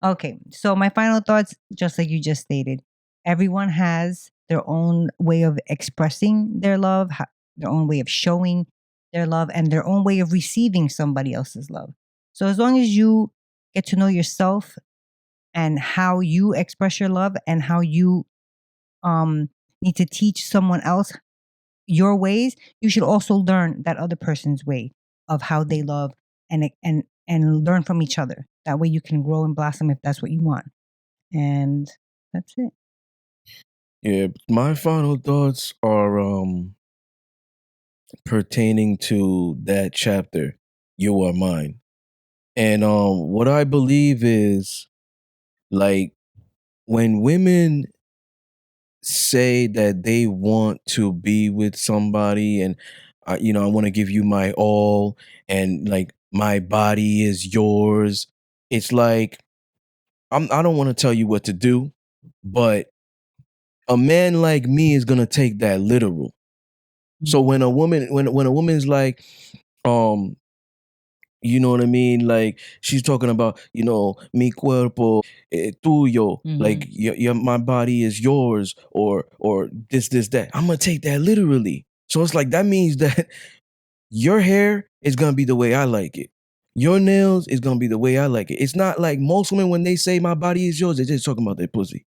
Okay. So my final thoughts, just like you just stated, everyone has their own way of expressing their love, their own way of showing their love, and their own way of receiving somebody else's love. So as long as you get to know yourself and how you express your love and how you need to teach someone else your ways, you should also learn that other person's way of how they love and learn from each other. That way you can grow and blossom if that's what you want. And that's it. Yeah, my final thoughts are pertaining to that chapter, You Are Mine. And what I believe is, like, when women say that they want to be with somebody and I want to give you my all and like my body is yours, it's like I don't want to tell you what to do, but a man like me is gonna take that literal. So when a woman's like, you know what I mean? Like she's talking about, mi cuerpo tuyo, like my body is yours, or this, that. I'm gonna take that literally. So it's like that means that your hair is gonna be the way I like it. Your nails is gonna be the way I like it. It's not like most women when they say my body is yours, they're just talking about their pussy.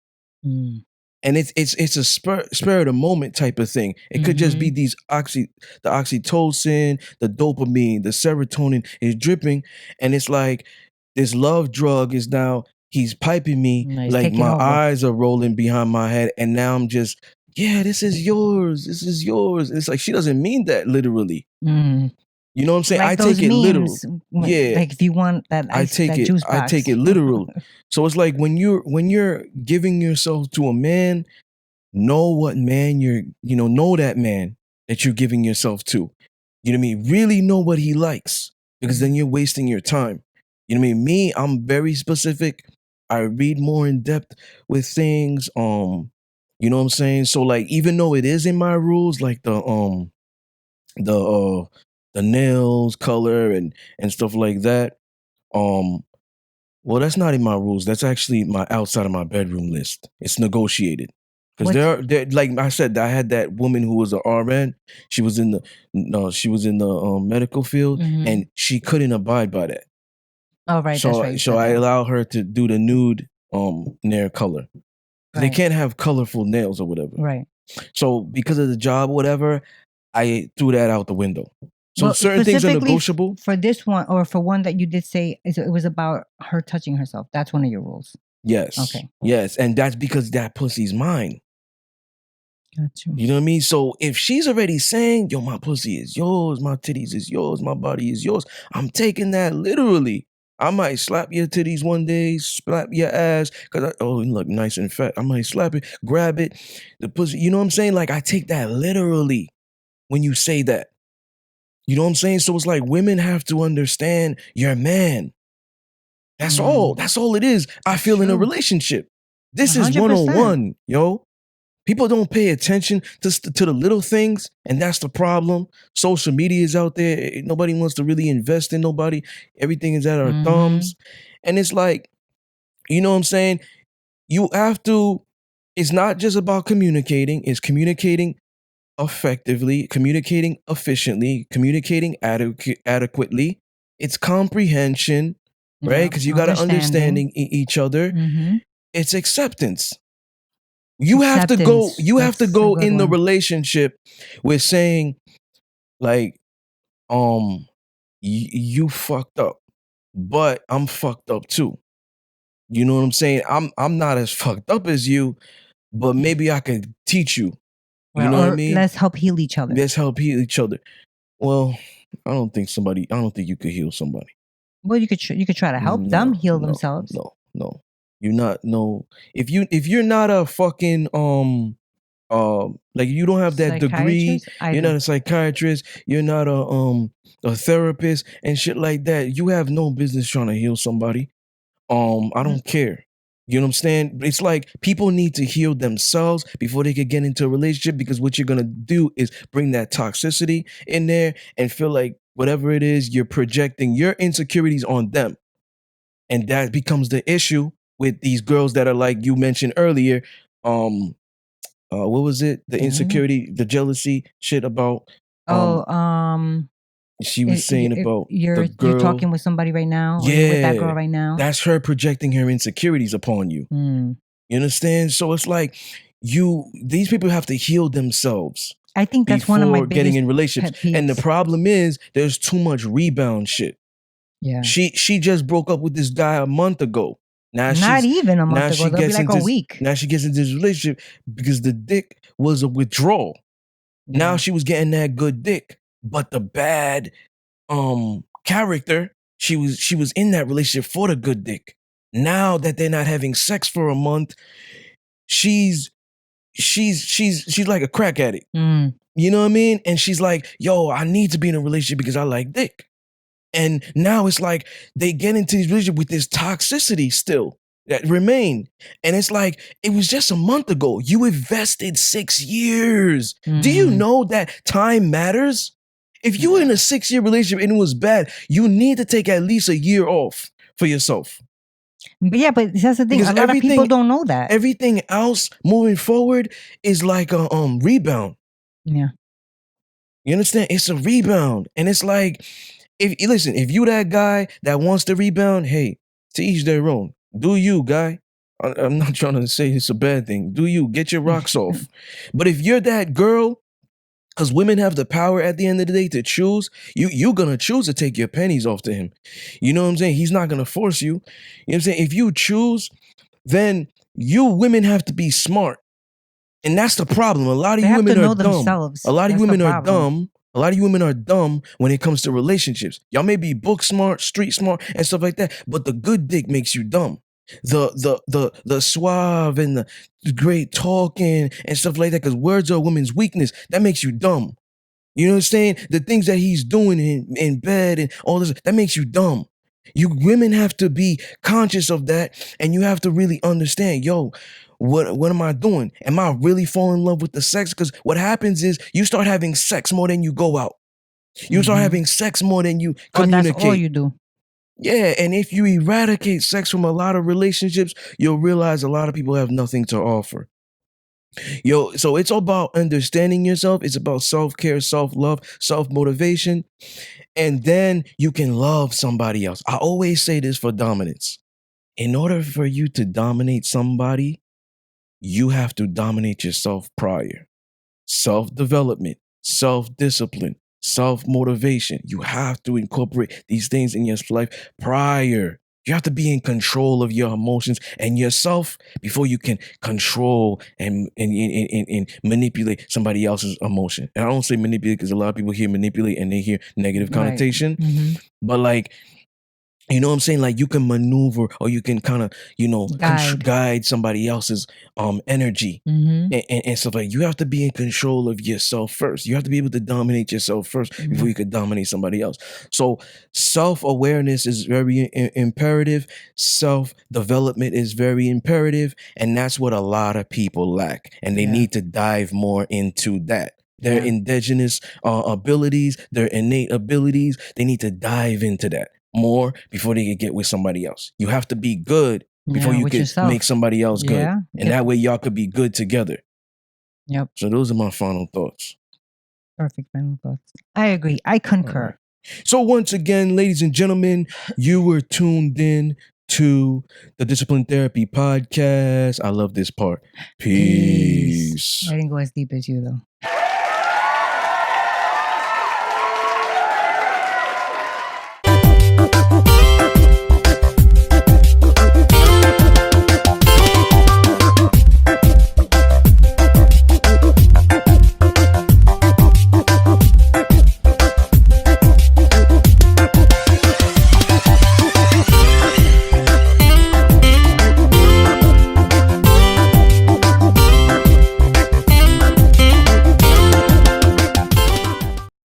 And it's a spur of the moment type of thing. It could just be the oxytocin, the dopamine, the serotonin is dripping, and it's like this love drug is now he's piping me, like my eyes are rolling behind my head, and now I'm just, yeah, this is yours. This is yours. And it's like she doesn't mean that literally. You know what I'm saying? Like I those take it literal. memes, Yeah. like if you want that juice box. I take it literal. So it's like when you're giving yourself to a man, know what man know that man that you're giving yourself to. You know what I mean? Really know what he likes, because then you're wasting your time. You know what I mean? Me, I'm very specific. I read more in depth with things. You know what I'm saying? So like even though it is in my rules, like the nails color and stuff like that, well, that's not in my rules. That's actually my outside of my bedroom list. It's negotiated. Because there, like I said, I had that woman who was an RN. She was in the medical field, and she couldn't abide by that. Oh, right. So, That's right. so I allow her to do the nude nail color. They can't have colorful nails or whatever. Right. So because of the job, whatever, I threw that out the window. So certain things are negotiable. For this one, or for one that you did say, it was about her touching herself. That's one of your rules. Yes. Okay. Yes, and that's because that pussy's mine. Got you. You know what I mean? So if she's already saying, yo, my pussy is yours, my titties is yours, my body is yours, I'm taking that literally. I might slap your titties one day, slap your ass, because you look nice and fat. I might slap it, grab it, the pussy. You know what I'm saying? Like I take that literally when you say that. You know what I'm saying? So it's like women have to understand you're a man. That's all. That's all it is. I feel in a relationship. This is 101, yo. People don't pay attention to the little things, and that's the problem. Social media is out there. Nobody wants to really invest in nobody. Everything is at our thumbs. And it's like, you know what I'm saying? You have to, it's not just about communicating. It's communicating effectively, communicating efficiently, communicating adequately. It's comprehension, right? Yeah. Because you got to understanding each other. Mm-hmm. It's acceptance. You have to go. Acceptance. You have to That's a go good in the one. relationship with saying, like, you fucked up, but I'm fucked up too. You know what I'm saying? I'm not as fucked up as you, but maybe I could teach you. You know what I Or mean? let's help heal each other. Let's help heal each other. Well, I don't think you could heal somebody. Well, you could try to help them heal themselves. No. You're not if you're not a fucking like you don't have that degree, you're not a psychiatrist, you're not a therapist and shit like that. You have no business trying to heal somebody. I don't care. You know what I'm saying? It's like people need to heal themselves before they could get into a relationship, because what you're gonna do is bring that toxicity in there and feel like whatever it is, you're projecting your insecurities on them. And that becomes the issue with these girls that are like you mentioned earlier. What was it? The insecurity, the jealousy shit about she was saying about you're talking with somebody right now, or you're with that girl right now. That's her projecting her insecurities upon you. You understand? So it's like these people have to heal themselves. I think that's one of my biggest getting in relationships. pet peeves. And the problem is there's too much rebound shit. Yeah. She just broke up with this guy a month ago. Now not even a month ago. They'll be like a week. Now she gets into this relationship because the dick was a withdrawal. Yeah. Now she was getting that good dick, but the bad character, she was in that relationship for the good dick. Now that they're not having sex for a month, she's like a crack addict. You know what I mean? And she's like, yo, I need to be in a relationship because I like dick. And now it's like they get into this relationship with this toxicity still that remain. And it's like, it was just a month ago. You invested 6 years. Do you know that time matters? If you were in a 6-year relationship and it was bad, you need to take at least a year off for yourself. Yeah, but that's the thing. Because a lot of people don't know that. Everything else moving forward is like a rebound. Yeah. You understand? It's a rebound. And it's like, if you that guy that wants to rebound, hey, to each their own. Do you, guy? I'm not trying to say it's a bad thing. Do you get your rocks off? But if you're that girl, because women have the power at the end of the day to choose, you're gonna choose to take your pennies off to him. You know what I'm saying? He's not gonna force you. You know what I'm saying? If you choose, then you women have to be smart. And that's the problem. A lot of you women are dumb. A lot of you women are dumb. A lot of you women are dumb when it comes to relationships. Y'all may be book smart, street smart, and stuff like that, but the good dick makes you dumb. The suave and the great talking and stuff like that, because words are a woman's weakness. That makes you dumb. You know what I'm saying? The things that he's doing in bed and all this, that makes you dumb. You women have to be conscious of that, and you have to really understand, yo, what am I doing? Am I really falling in love with the sex? Because what happens is you start having sex more than you go out. You start having sex more than you communicate. That's all you do. Yeah, and if you eradicate sex from a lot of relationships, you'll realize a lot of people have nothing to offer. Yo, so it's about understanding yourself. It's about self-care, self-love, self-motivation. And then you can love somebody else. I always say this for dominance. In order for you to dominate somebody, you have to dominate yourself prior. Self-development, self-discipline, self-motivation. You have to incorporate these things in your life prior. You have to be in control of your emotions and yourself before you can control and manipulate somebody else's emotion. And I don't say manipulate because a lot of people hear manipulate and they hear negative connotation. Right. But like, you know what I'm saying? Like you can maneuver or you can kind of, guide somebody else's energy and stuff like. You have to be in control of yourself first. You have to be able to dominate yourself first before you could dominate somebody else. So self-awareness is very imperative. Self-development is very imperative. And that's what a lot of people lack. And they need to dive more into that. Their indigenous abilities, their innate abilities, they need to dive into that more before they can get with somebody else. You have to be good before you can make somebody else good. And that way y'all could be good together. Yep. So those are my final thoughts. Perfect final thoughts. I agree. I concur. All right. So once again, ladies and gentlemen, you were tuned in to the Discipline Therapy Podcast. I love this part. Peace. I didn't go as deep as you though.